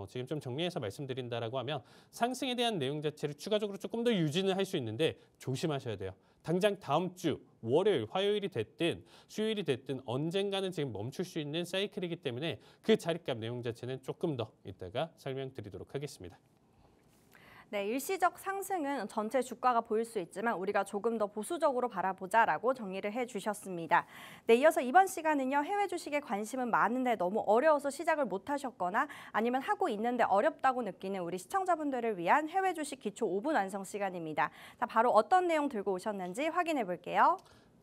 지금 좀 정리해서 말씀드린다라고 하면 상승에 대한 내용 자체를 추가적으로 조금 더 유지는 할 수 있는데 조심하셔야 돼요. 당장 다음 주 월요일, 화요일이 됐든 수요일이 됐든 언젠가는 지금 멈출 수 있는 사이클이기 때문에 그 자리값 내용 자체는 조금 더 이따가 설명드리도록 하겠습니다. 네, 일시적 상승은 전체 주가가 보일 수 있지만 우리가 조금 더 보수적으로 바라보자라고 정리를 해주셨습니다. 네, 이어서 이번 시간은요. 해외 주식에 관심은 많은데 너무 어려워서 시작을 못하셨거나 아니면 하고 있는데 어렵다고 느끼는 우리 시청자분들을 위한 해외 주식 기초 5분 완성 시간입니다. 자, 바로 어떤 내용 들고 오셨는지 확인해 볼게요.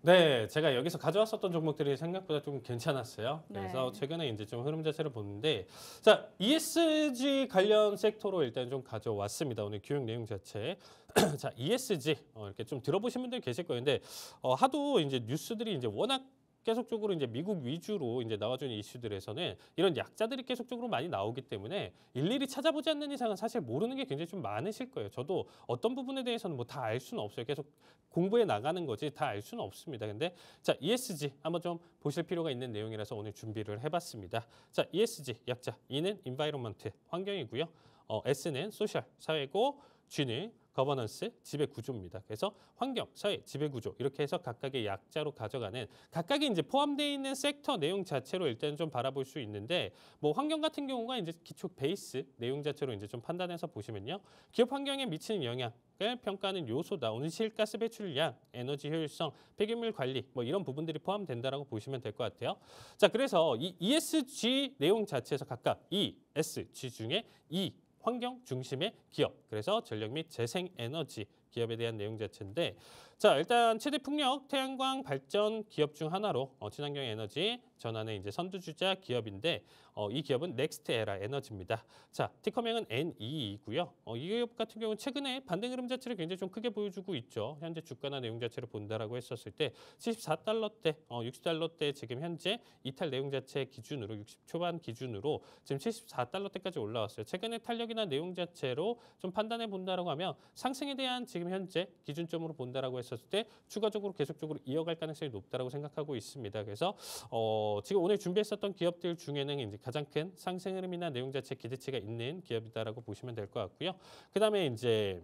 네, 제가 여기서 가져왔었던 종목들이 생각보다 좀 괜찮았어요. 네. 그래서 최근에 이제 좀 흐름 자체를 보는데, 자, ESG 관련 섹터로 일단 좀 가져왔습니다. 오늘 교육 내용 자체. 자, ESG 이렇게 좀 들어보신 분들 계실 거예요. 근데 하도 이제 뉴스들이 이제 워낙 계속적으로 이제 미국 위주로 이제 나와주는 이슈들에서는 이런 약자들이 계속적으로 많이 나오기 때문에 일일이 찾아보지 않는 이상은 사실 모르는 게 굉장히 좀 많으실 거예요. 저도 어떤 부분에 대해서는 뭐 다 알 수는 없어요. 계속 공부해 나가는 거지 다 알 수는 없습니다. 근데 자, ESG 한번 좀 보실 필요가 있는 내용이라서 오늘 준비를 해봤습니다. 자, ESG 약자 E는 environment 환경이고요. S는 social 사회고 G는 거버넌스, 지배 구조입니다. 그래서 환경, 사회, 지배 구조 이렇게 해서 각각의 약자로 가져가는 각각이 이제 포함되어 있는 섹터 내용 자체로 일단 좀 바라볼 수 있는데 뭐 환경 같은 경우가 이제 기초 베이스 내용 자체로 이제 좀 판단해서 보시면요. 기업 환경에 미치는 영향을 평가하는 요소다. 온실가스 배출량, 에너지 효율성, 폐기물 관리 뭐 이런 부분들이 포함된다라고 보시면 될 것 같아요. 자, 그래서 이 ESG 내용 자체에서 각각 ESG 중에 E 환경 중심의 기업, 그래서 전력 및 재생에너지 기업에 대한 내용 자체인데 자, 일단 최대 풍력 태양광 발전 기업 중 하나로 친환경 에너지 전환의 이제 선두주자 기업인데 이 기업은 넥스트에라 에너지입니다. 자, 티커명은 NE이고요. 이 기업 같은 경우는 최근에 반등 흐름 자체를 굉장히 좀 크게 보여주고 있죠. 현재 주가나 내용 자체를 본다라고 했었을 때 74달러대, 60달러대 지금 현재 이탈 내용 자체 기준으로 60 초반 기준으로 지금 74달러대까지 올라왔어요. 최근에 탄력이나 내용 자체로 좀 판단해 본다라고 하면 상승에 대한 지금 현재 기준점으로 본다라고 했었을 때 추가적으로 계속적으로 이어갈 가능성이 높다라고 생각하고 있습니다. 그래서 지금 오늘 준비했었던 기업들 중에는 이제 가장 큰 상승 흐름이나 내용 자체 기대치가 있는 기업이다라고 보시면 될 것 같고요. 그다음에 이제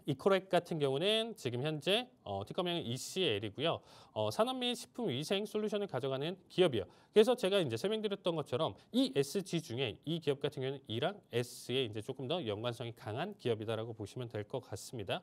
이코렉 같은 경우는 지금 현재 티커명은 ECL이고요. 산업 및 식품 위생 솔루션을 가져가는 기업이에요. 그래서 제가 이제 설명드렸던 것처럼 ESG 중에 이 기업 같은 경우는 E랑 S에 이제 조금 더 연관성이 강한 기업이다라고 보시면 될 것 같습니다.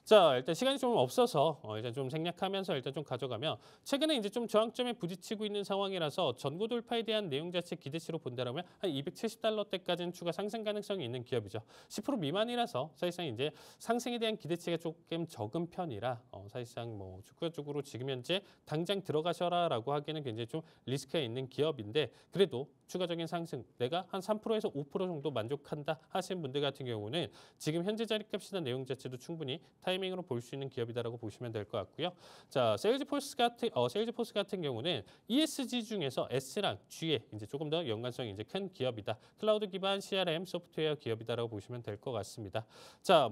자, 일단 시간이 좀 없어서 일단 좀 생략하면서 일단 좀 가져가면 최근에 이제 좀 저항점에 부딪히고 있는 상황이라서 전고 돌파에 대한 내용 자체 기대치로 본다라면 한 270달러대까지는 추가 상승 가능성이 있는 기업이죠. 10% 미만이라서 사실상 이제 상승에 대한 기대치가 조금 적은 편이라 사실상 뭐 주가적으로 지금 현재 당장 들어가셔라라고 하기에는 굉장히 좀 리스크가 있는 기업인데 그래도 추가적인 상승 내가 한 3%에서 5% 정도 만족한다 하시는 분들 같은 경우는 지금 현재 자리값이나 내용 자체도 충분히 타이밍으로 볼 수 있는 기업이다라고 보시면 될 것 같고요. 자, 세일즈포스 같은 경우는 ESG 중에서 S랑 G에 이제 조금 더 연관성이 이제 큰 기업이다. 클라우드 기반 CRM 소프트웨어 기업이다라고 보시면 될 것 같습니다. 자,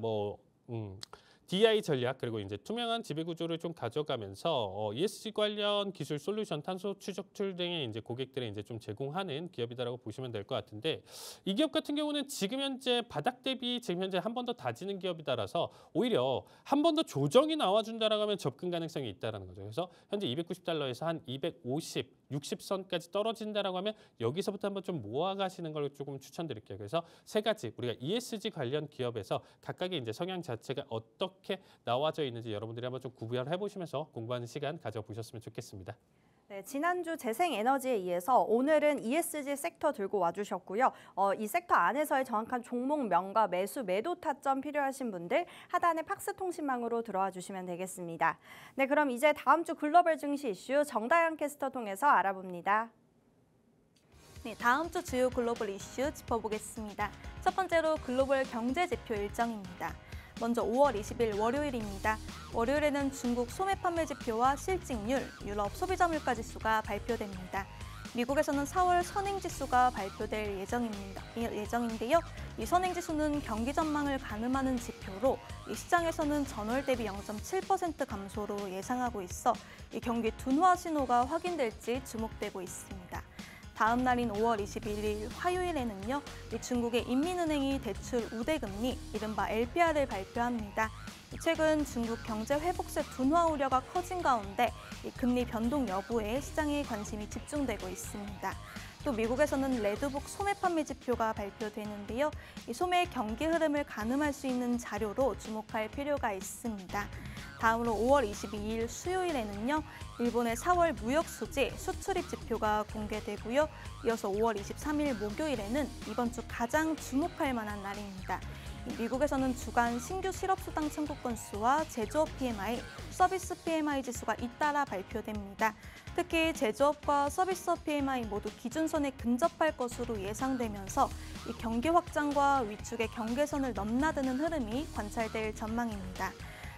DI 전략 그리고 이제 투명한 지배 구조를 좀 가져가면서 ESG 관련 기술 솔루션, 탄소 추적 툴 등의 이제 고객들에 이제 좀 제공하는 기업이다라고 보시면 될 것 같은데 이 기업 같은 경우는 지금 현재 바닥 대비 지금 현재 한 번 더 다지는 기업이다라서 오히려 한 번 더 조정이 나와준다라고 하면 접근 가능성이 있다라는 거죠. 그래서 현재 290달러에서 한 250, 60선까지 떨어진다라고 하면 여기서부터 한번 좀 모아가시는 걸 조금 추천드릴게요. 그래서 세 가지 우리가 ESG 관련 기업에서 각각의 이제 성향 자체가 어떻게 나와져 있는지 여러분들이 한번 좀 구별해 보시면서 공부하는 시간 가져보셨으면 좋겠습니다. 네, 지난주 재생에너지에 이어서 오늘은 ESG 섹터 들고 와주셨고요. 이 섹터 안에서의 정확한 종목명과 매수, 매도 타점 필요하신 분들 하단의 팍스통신망으로 들어와 주시면 되겠습니다. 네, 그럼 이제 다음 주 글로벌 증시 이슈 정다영 캐스터 통해서 알아봅니다. 네, 다음 주 주요 글로벌 이슈 짚어보겠습니다. 첫 번째로 글로벌 경제 지표 일정입니다. 먼저 5월 20일 월요일입니다. 월요일에는 중국 소매 판매 지표와 실직률, 유럽 소비자 물가 지수가 발표됩니다. 미국에서는 4월 선행지수가 발표될 예정인데요. 이 선행지수는 경기 전망을 가늠하는 지표로 이 시장에서는 전월 대비 0.7% 감소로 예상하고 있어 이 경기 둔화 신호가 확인될지 주목되고 있습니다. 다음 날인 5월 21일 화요일에는요, 이 중국의 인민은행이 대출 우대금리, 이른바 LPR을 발표합니다. 최근 중국 경제 회복세 둔화 우려가 커진 가운데 이 금리 변동 여부에 시장의 관심이 집중되고 있습니다. 또 미국에서는 레드북 소매 판매 지표가 발표되는데요. 이 소매의 경기 흐름을 가늠할 수 있는 자료로 주목할 필요가 있습니다. 다음으로 5월 22일 수요일에는요, 일본의 4월 무역 수지 수출입 지표가 공개되고요. 이어서 5월 23일 목요일에는 이번 주 가장 주목할 만한 날입니다. 미국에서는 주간 신규 실업수당 청구 건수와 제조업 PMI, 서비스 PMI 지수가 잇따라 발표됩니다. 특히 제조업과 서비스업 PMI 모두 기준선에 근접할 것으로 예상되면서 이 경기 확장과 위축의 경계선을 넘나드는 흐름이 관찰될 전망입니다.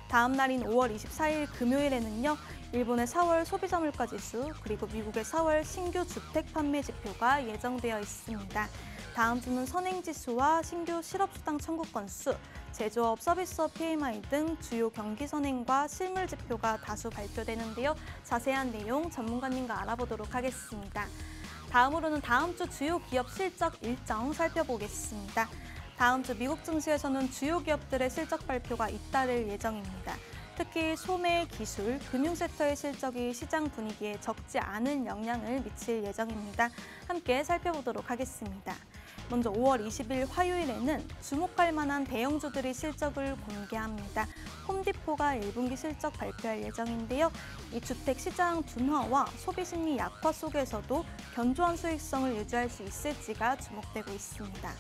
다음 날인 5월 24일 금요일에는요, 일본의 4월 소비자 물가 지수, 그리고 미국의 4월 신규 주택 판매 지표가 예정되어 있습니다. 다음 주는 선행지수와 신규 실업수당 청구 건수, 제조업, 서비스업 PMI 등 주요 경기 선행과 실물 지표가 다수 발표되는데요. 자세한 내용 전문가님과 알아보도록 하겠습니다. 다음으로는 다음 주 주요 기업 실적 일정 살펴보겠습니다. 다음 주 미국 증시에서는 주요 기업들의 실적 발표가 잇따를 예정입니다. 특히 소매, 기술, 금융 섹터의 실적이 시장 분위기에 적지 않은 영향을 미칠 예정입니다. 함께 살펴보도록 하겠습니다. 먼저 5월 20일 화요일에는 주목할 만한 대형주들이 실적을 공개합니다. 홈디포가 1분기 실적 발표할 예정인데요. 이 주택 시장 둔화와 소비 심리 약화 속에서도 견조한 수익성을 유지할 수 있을지가 주목되고 있습니다.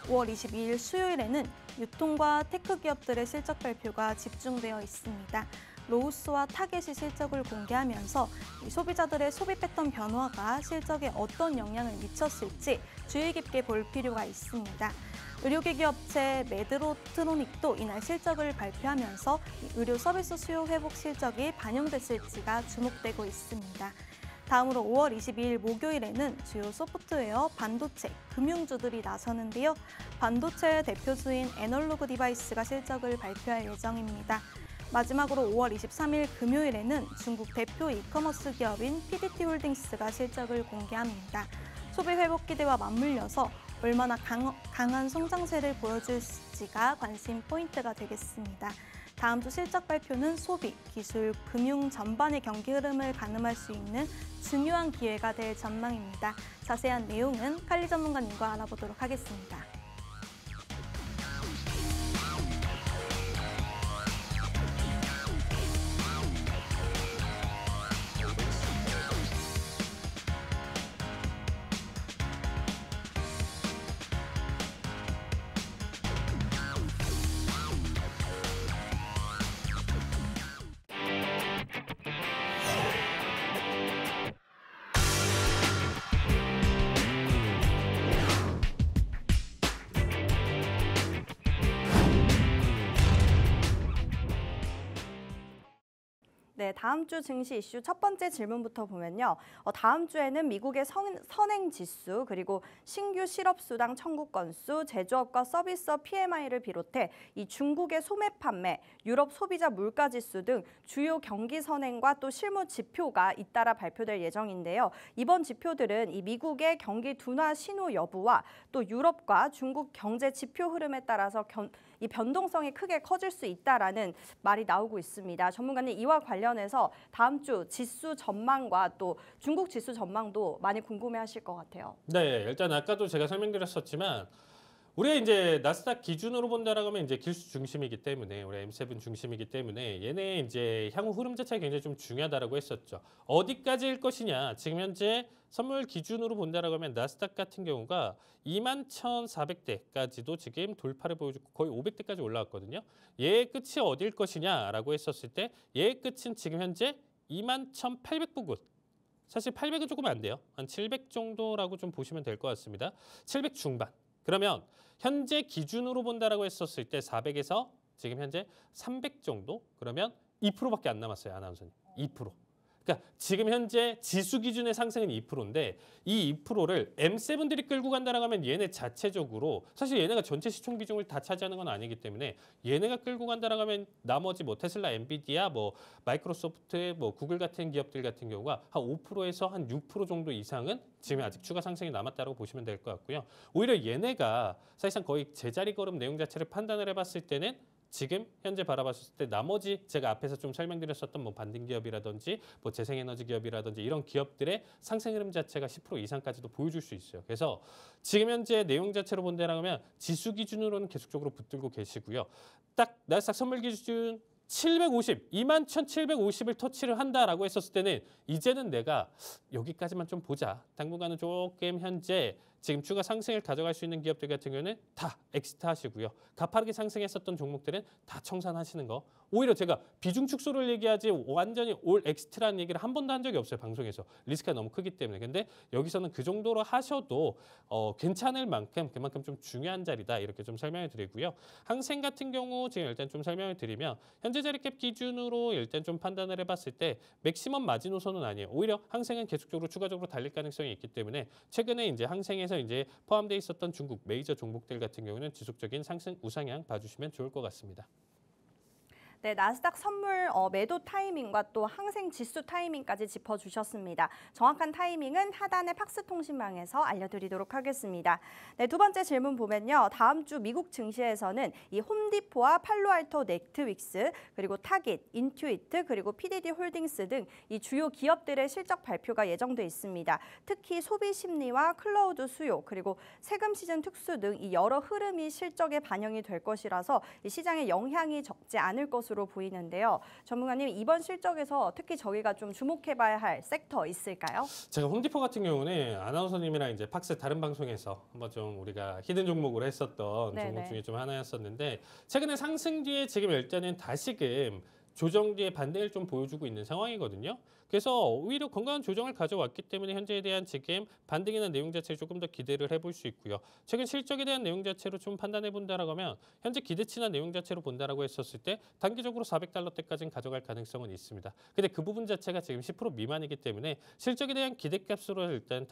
5월 22일 수요일에는 유통과 테크 기업들의 실적 발표가 집중되어 있습니다. 로우스와 타겟이 실적을 공개하면서 소비자들의 소비 패턴 변화가 실적에 어떤 영향을 미쳤을지 주의 깊게 볼 필요가 있습니다. 의료기기 업체 메드로트로닉도 이날 실적을 발표하면서 의료 서비스 수요 회복 실적이 반영됐을지가 주목되고 있습니다. 다음으로 5월 22일 목요일에는 주요 소프트웨어, 반도체, 금융주들이 나서는데요. 반도체 대표주인 애널로그 디바이스가 실적을 발표할 예정입니다. 마지막으로 5월 23일 금요일에는 중국 대표 이커머스 기업인 PDT홀딩스가 실적을 공개합니다. 소비 회복 기대와 맞물려서 얼마나 강한 성장세를 보여줄지가 관심 포인트가 되겠습니다. 다음 주 실적 발표는 소비, 기술, 금융 전반의 경기 흐름을 가늠할 수 있는 중요한 기회가 될 전망입니다. 자세한 내용은 칼리 전문가님과 알아보도록 하겠습니다. 네, 다음 주 증시 이슈 첫 번째 질문부터 보면요. 다음 주에는 미국의 선행 지수 그리고 신규 실업수당 청구 건수, 제조업과 서비스업 PMI를 비롯해 이 중국의 소매 판매, 유럽 소비자 물가 지수 등 주요 경기 선행과 또 실무 지표가 잇따라 발표될 예정인데요. 이번 지표들은 이 미국의 경기 둔화 신호 여부와 또 유럽과 중국 경제 지표 흐름에 따라서 이 변동성이 크게 커질 수 있다라는 말이 나오고 있습니다. 전문가님, 이와 관련해서 다음 주 지수 전망과 또 중국 지수 전망도 많이 궁금해하실 것 같아요. 네, 일단 아까도 제가 설명드렸었지만 우리가 이제 나스닥 기준으로 본다라고 하면 이제 기술 중심이기 때문에 우리 M7 중심이기 때문에 얘네 이제 향후 흐름 자체가 굉장히 좀 중요하다라고 했었죠. 어디까지일 것이냐? 지금 현재 선물 기준으로 본다라고 하면 나스닥 같은 경우가 21,400대까지도 지금 돌파를 보여주고 거의 500대까지 올라왔거든요. 얘의 끝이 어딜 것이냐라고 했었을 때 얘의 끝은 지금 현재 21,800부근. 사실 800은 조금 안 돼요. 한 700 정도라고 좀 보시면 될 것 같습니다. 700 중반. 그러면 현재 기준으로 본다라고 했었을 때 400에서 지금 현재 300 정도? 그러면 2%밖에 안 남았어요, 아나운서님. 2%. 그러니까 지금 현재 지수 기준의 상승은 2%인데 이 2%를 M7들이 끌고 간다라고 하면 얘네 자체적으로 사실 얘네가 전체 시총 비중을 다 차지하는 건 아니기 때문에 얘네가 끌고 간다라고 하면 나머지 뭐 테슬라, 엔비디아, 뭐 마이크로소프트, 뭐 구글 같은 기업들 같은 경우가 한 5%에서 한 6% 정도 이상은 지금 아직 추가 상승이 남았다고 보시면 될 것 같고요. 오히려 얘네가 사실상 거의 제자리 걸음 내용 자체를 판단을 해봤을 때는 지금 현재 바라봤을 때 나머지 제가 앞에서 좀 설명드렸었던 뭐 반등 기업이라든지 뭐 재생에너지 기업이라든지 이런 기업들의 상승 흐름 자체가 10% 이상까지도 보여줄 수 있어요. 그래서 지금 현재 내용 자체로 본다라면 지수 기준으로는 계속적으로 붙들고 계시고요. 딱 나스닥 선물 기준 750, 21,750을 터치를 한다라고 했었을 때는 이제는 내가 여기까지만 좀 보자. 당분간은 조금 현재 지금 추가 상승을 가져갈 수 있는 기업들 같은 경우는 다 엑시트 하시고요. 가파르게 상승했었던 종목들은 다 청산하시는 거. 오히려 제가 비중 축소를 얘기하지 완전히 올 엑시트라는 얘기를 한 번도 한 적이 없어요. 방송에서. 리스크가 너무 크기 때문에. 근데 여기서는 그 정도로 하셔도 괜찮을 만큼 그만큼 좀 중요한 자리다. 이렇게 좀 설명을 드리고요. 항생 같은 경우 지금 일단 좀 설명을 드리면 현재 자리캡 기준으로 일단 좀 판단을 해봤을 때 맥시멈 마지노선은 아니에요. 오히려 항생은 계속적으로 추가적으로 달릴 가능성이 있기 때문에 최근에 이제 항생에서 이제 포함되어 있었던 중국 메이저 종목들 같은 경우는 지속적인 상승 우상향 봐주시면 좋을 것 같습니다. 네, 나스닥 선물 매도 타이밍과 또 항생 지수 타이밍까지 짚어주셨습니다. 정확한 타이밍은 하단의 팍스 통신망에서 알려드리도록 하겠습니다. 네, 두 번째 질문 보면요. 다음 주 미국 증시에서는 이 홈디포와 팔로알토 네트윅스, 그리고 타깃, 인투이트, 그리고 PDD 홀딩스 등 이 주요 기업들의 실적 발표가 예정돼 있습니다. 특히 소비 심리와 클라우드 수요, 그리고 세금 시즌 특수 등 이 여러 흐름이 실적에 반영이 될 것이라서 이 시장에 영향이 적지 않을 것으로 보이는데요. 전문가님, 이번 실적에서 특히 저희가 좀 주목해봐야 할 섹터 있을까요? 제가 홈디포 같은 경우는 아나운서님이랑 이제 팍스 다른 방송에서 한번 좀 우리가 히든 종목으로 했었던 네네. 종목 중에 좀 하나였었는데 최근에 상승 뒤에 지금 일단은 다시금 조정 뒤에 반등을 좀 보여주고 있는 상황이거든요. 그래서 오히려 건강한 조정을 가져왔기 때문에 현재에 대한 지금 반등이나 내용 자체를 조금 더 기대를 해볼 수 있고요. 최근 실적에 대한 내용 자체로 좀 판단해 본다라고 하면 현재 기대치나 내용 자체로 본다라고 했었을 때 단기적으로 400달러대까지는 가져갈 가능성은 있습니다. 근데 그 부분 자체가 지금 10% 미만이기 때문에 실적에 대한 기대값으로 일단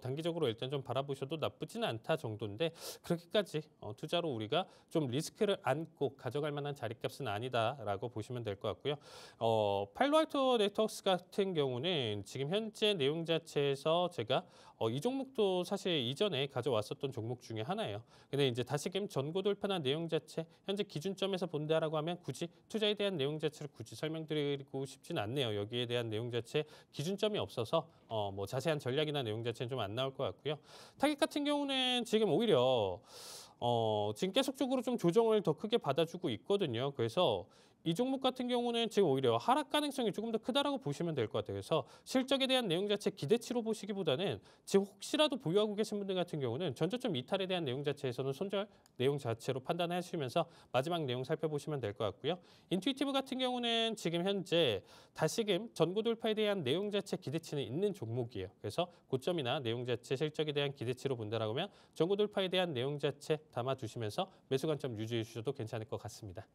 단기적으로 일단 좀 바라보셔도 나쁘지는 않다 정도인데 그렇게까지 투자로 우리가 좀 리스크를 안고 가져갈 만한 자리값은 아니다라고 보시면 될 것 같고요. 팔로알토 네트워크스 같은 경우는 지금 현재 내용 자체에서 제가 이 종목도 사실 이전에 가져왔었던 종목 중에 하나예요. 근데 이제 다시금 전고 돌파한 내용 자체 현재 기준점에서 본다라고 하면 굳이 투자에 대한 내용 자체를 굳이 설명드리고 싶지는 않네요. 여기에 대한 내용 자체 기준점이 없어서 뭐 자세한 전략이나 내용 자체는 좀 안 나올 것 같고요. 타깃 같은 경우는 지금 오히려 지금 계속적으로 좀 조정을 더 크게 받아주고 있거든요. 그래서 이 종목 같은 경우는 지금 오히려 하락 가능성이 조금 더 크다라고 보시면 될 것 같아요. 그래서 실적에 대한 내용 자체 기대치로 보시기보다는 지금 혹시라도 보유하고 계신 분들 같은 경우는 전저점 이탈에 대한 내용 자체에서는 손절 내용 자체로 판단하시면서 마지막 내용 살펴보시면 될 것 같고요. 인투이티브 같은 경우는 지금 현재 다시금 전고 돌파에 대한 내용 자체 기대치는 있는 종목이에요. 그래서 고점이나 내용 자체 실적에 대한 기대치로 본다라고 하면 전고 돌파에 대한 내용 자체 담아두시면서 매수 관점 유지해 주셔도 괜찮을 것 같습니다.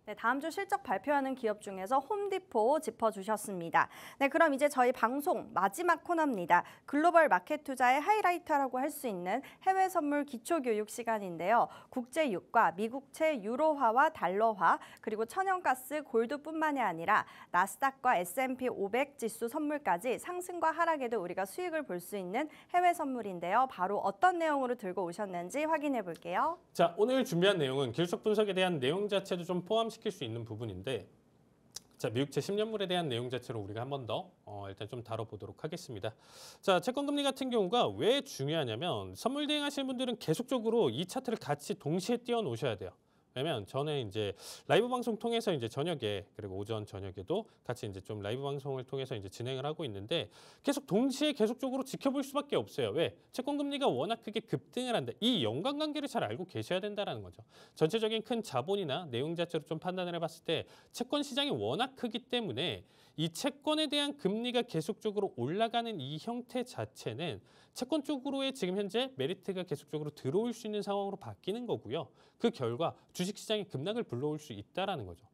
네, 다음 주 실적 발표하는 기업 중에서 홈디포 짚어주셨습니다. 네, 그럼 이제 저희 방송 마지막 코너입니다. 글로벌 마켓 투자의 하이라이트라고 할 수 있는 해외 선물 기초교육 시간인데요. 국제유가, 미국채 유로화와 달러화, 그리고 천연가스, 골드뿐만이 아니라 나스닥과 S&P 500 지수 선물까지 상승과 하락에도 우리가 수익을 볼 수 있는 해외 선물인데요. 바로 어떤 내용으로 들고 오셨는지 확인해 볼게요. 자, 오늘 준비한 내용은 기술적 분석에 대한 내용 자체도 좀 포함시킬 수 있는 부분인데 자, 미국채 10년물에 대한 내용 자체로 우리가 한 번 더 일단 좀 다뤄보도록 하겠습니다. 자, 채권금리 같은 경우가 왜 중요하냐면 선물 대행하시는 분들은 계속적으로 이 차트를 같이 동시에 띄워놓으셔야 돼요. 왜냐면 저는 이제 라이브 방송 통해서 이제 저녁에 그리고 오전 저녁에도 같이 이제 좀 라이브 방송을 통해서 이제 진행을 하고 있는데 계속 동시에 계속적으로 지켜볼 수밖에 없어요. 왜? 채권 금리가 워낙 크게 급등을 한다. 이 연관관계를 잘 알고 계셔야 된다라는 거죠. 전체적인 큰 자본이나 내용 자체로 좀 판단을 해봤을 때 채권 시장이 워낙 크기 때문에 이 채권에 대한 금리가 계속적으로 올라가는 이 형태 자체는 채권 쪽으로의 지금 현재 메리트가 계속적으로 들어올 수 있는 상황으로 바뀌는 거고요. 그 결과 주식시장이 급락을 불러올 수 있다는 거죠.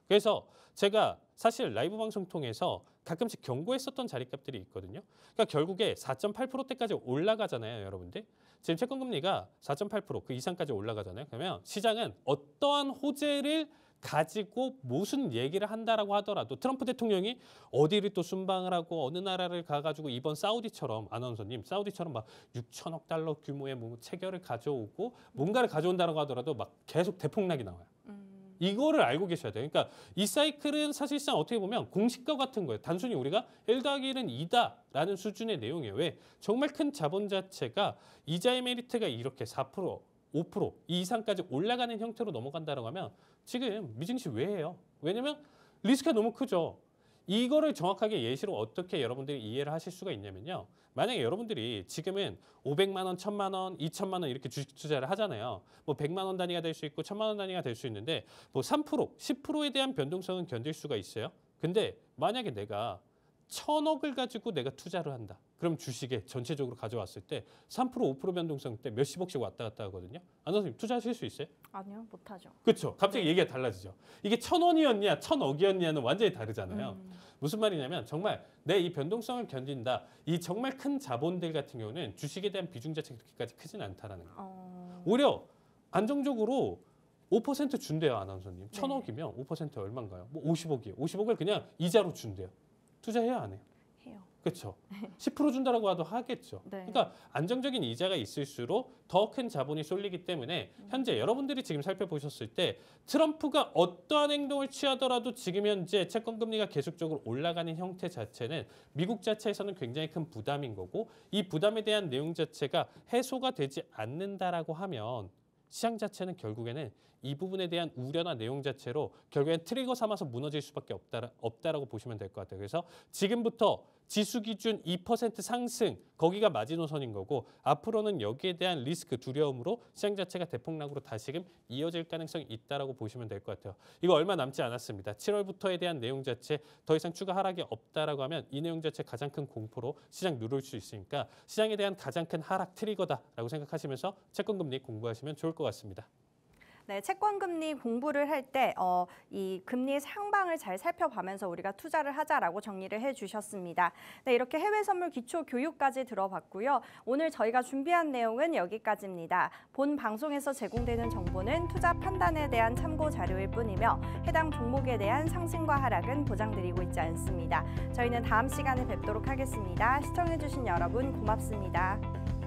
그래서 제가 사실 라이브 방송 통해서 가끔씩 경고했었던 자리값들이 있거든요. 그러니까 결국에 4.8%대까지 올라가잖아요, 여러분들. 지금 채권금리가 4.8% 그 이상까지 올라가잖아요. 그러면 시장은 어떠한 호재를 가지고 무슨 얘기를 한다라고 하더라도 트럼프 대통령이 어디를 또 순방을 하고 어느 나라를 가가지고 이번 사우디처럼 아나운서님 사우디처럼 막 6천억 달러 규모의 뭐 체결을 가져오고 뭔가를 가져온다라고 하더라도 막 계속 대폭락이 나와요. 이거를 알고 계셔야 돼요. 그러니까 이 사이클은 사실상 어떻게 보면 공식과 같은 거예요. 단순히 우리가 1 더하기 1은 2다라는 수준의 내용이에요. 왜? 정말 큰 자본 자체가 이자의 메리트가 이렇게 4%, 5% 이상까지 올라가는 형태로 넘어간다고 하면 지금 미증시 왜 해요? 왜냐면 리스크가 너무 크죠. 이거를 정확하게 예시로 어떻게 여러분들이 이해를 하실 수가 있냐면요. 만약에 여러분들이 지금은 500만 원, 1000만 원, 2000만 원 이렇게 주식 투자를 하잖아요. 뭐 100만 원 단위가 될 수 있고 1000만 원 단위가 될 수 있는데 뭐 3%, 10%에 대한 변동성은 견딜 수가 있어요. 근데 만약에 내가 1000억을 가지고 내가 투자를 한다. 그럼 주식에 전체적으로 가져왔을 때 3%, 5% 변동성 때 몇십억씩 왔다 갔다 하거든요. 안선생님 투자하실 수 있어요? 아니요, 못하죠. 그렇죠. 갑자기 얘기가 달라지죠. 이게 1000원이었냐 1000억이었냐는 완전히 다르잖아요. 무슨 말이냐면 정말 내 이 변동성을 견딘다. 이 정말 큰 자본들 같은 경우는 주식에 대한 비중 자체가 그렇게까지 크진 않다라는 거예요. 오히려 안정적으로 5% 준대요, 아나운서님. 1,000억이면 5% 얼마인가요? 뭐 50억이에요. 50억을 그냥 이자로 준대요. 투자해야 안 해요? 해요. 그렇죠. 10% 준다라고 하도 하겠죠. 네. 그러니까 안정적인 이자가 있을수록 더 큰 자본이 쏠리기 때문에 현재 여러분들이 지금 살펴보셨을 때 트럼프가 어떠한 행동을 취하더라도 지금 현재 채권 금리가 계속적으로 올라가는 형태 자체는 미국 자체에서는 굉장히 큰 부담인 거고 이 부담에 대한 내용 자체가 해소가 되지 않는다라고 하면 시장 자체는 결국에는 이 부분에 대한 우려나 내용 자체로 결국엔 트리거 삼아서 무너질 수밖에 없다라고 보시면 될 것 같아요. 그래서 지금부터 지수 기준 2% 상승, 거기가 마지노선인 거고 앞으로는 여기에 대한 리스크, 두려움으로 시장 자체가 대폭락으로 다시금 이어질 가능성이 있다라고 보시면 될 것 같아요. 이거 얼마 남지 않았습니다. 7월부터에 대한 내용 자체 더 이상 추가 하락이 없다라고 하면 이 내용 자체 가장 큰 공포로 시장 누를 수 있으니까 시장에 대한 가장 큰 하락 트리거다라고 생각하시면서 채권 금리 공부하시면 좋을 것 같습니다. 네, 채권 금리 공부를 할 때 이 금리의 상방을 잘 살펴보면서 우리가 투자를 하자라고 정리를 해주셨습니다. 네, 이렇게 해외 선물 기초 교육까지 들어봤고요. 오늘 저희가 준비한 내용은 여기까지입니다. 본 방송에서 제공되는 정보는 투자 판단에 대한 참고 자료일 뿐이며 해당 종목에 대한 상승과 하락은 보장드리고 있지 않습니다. 저희는 다음 시간에 뵙도록 하겠습니다. 시청해주신 여러분 고맙습니다.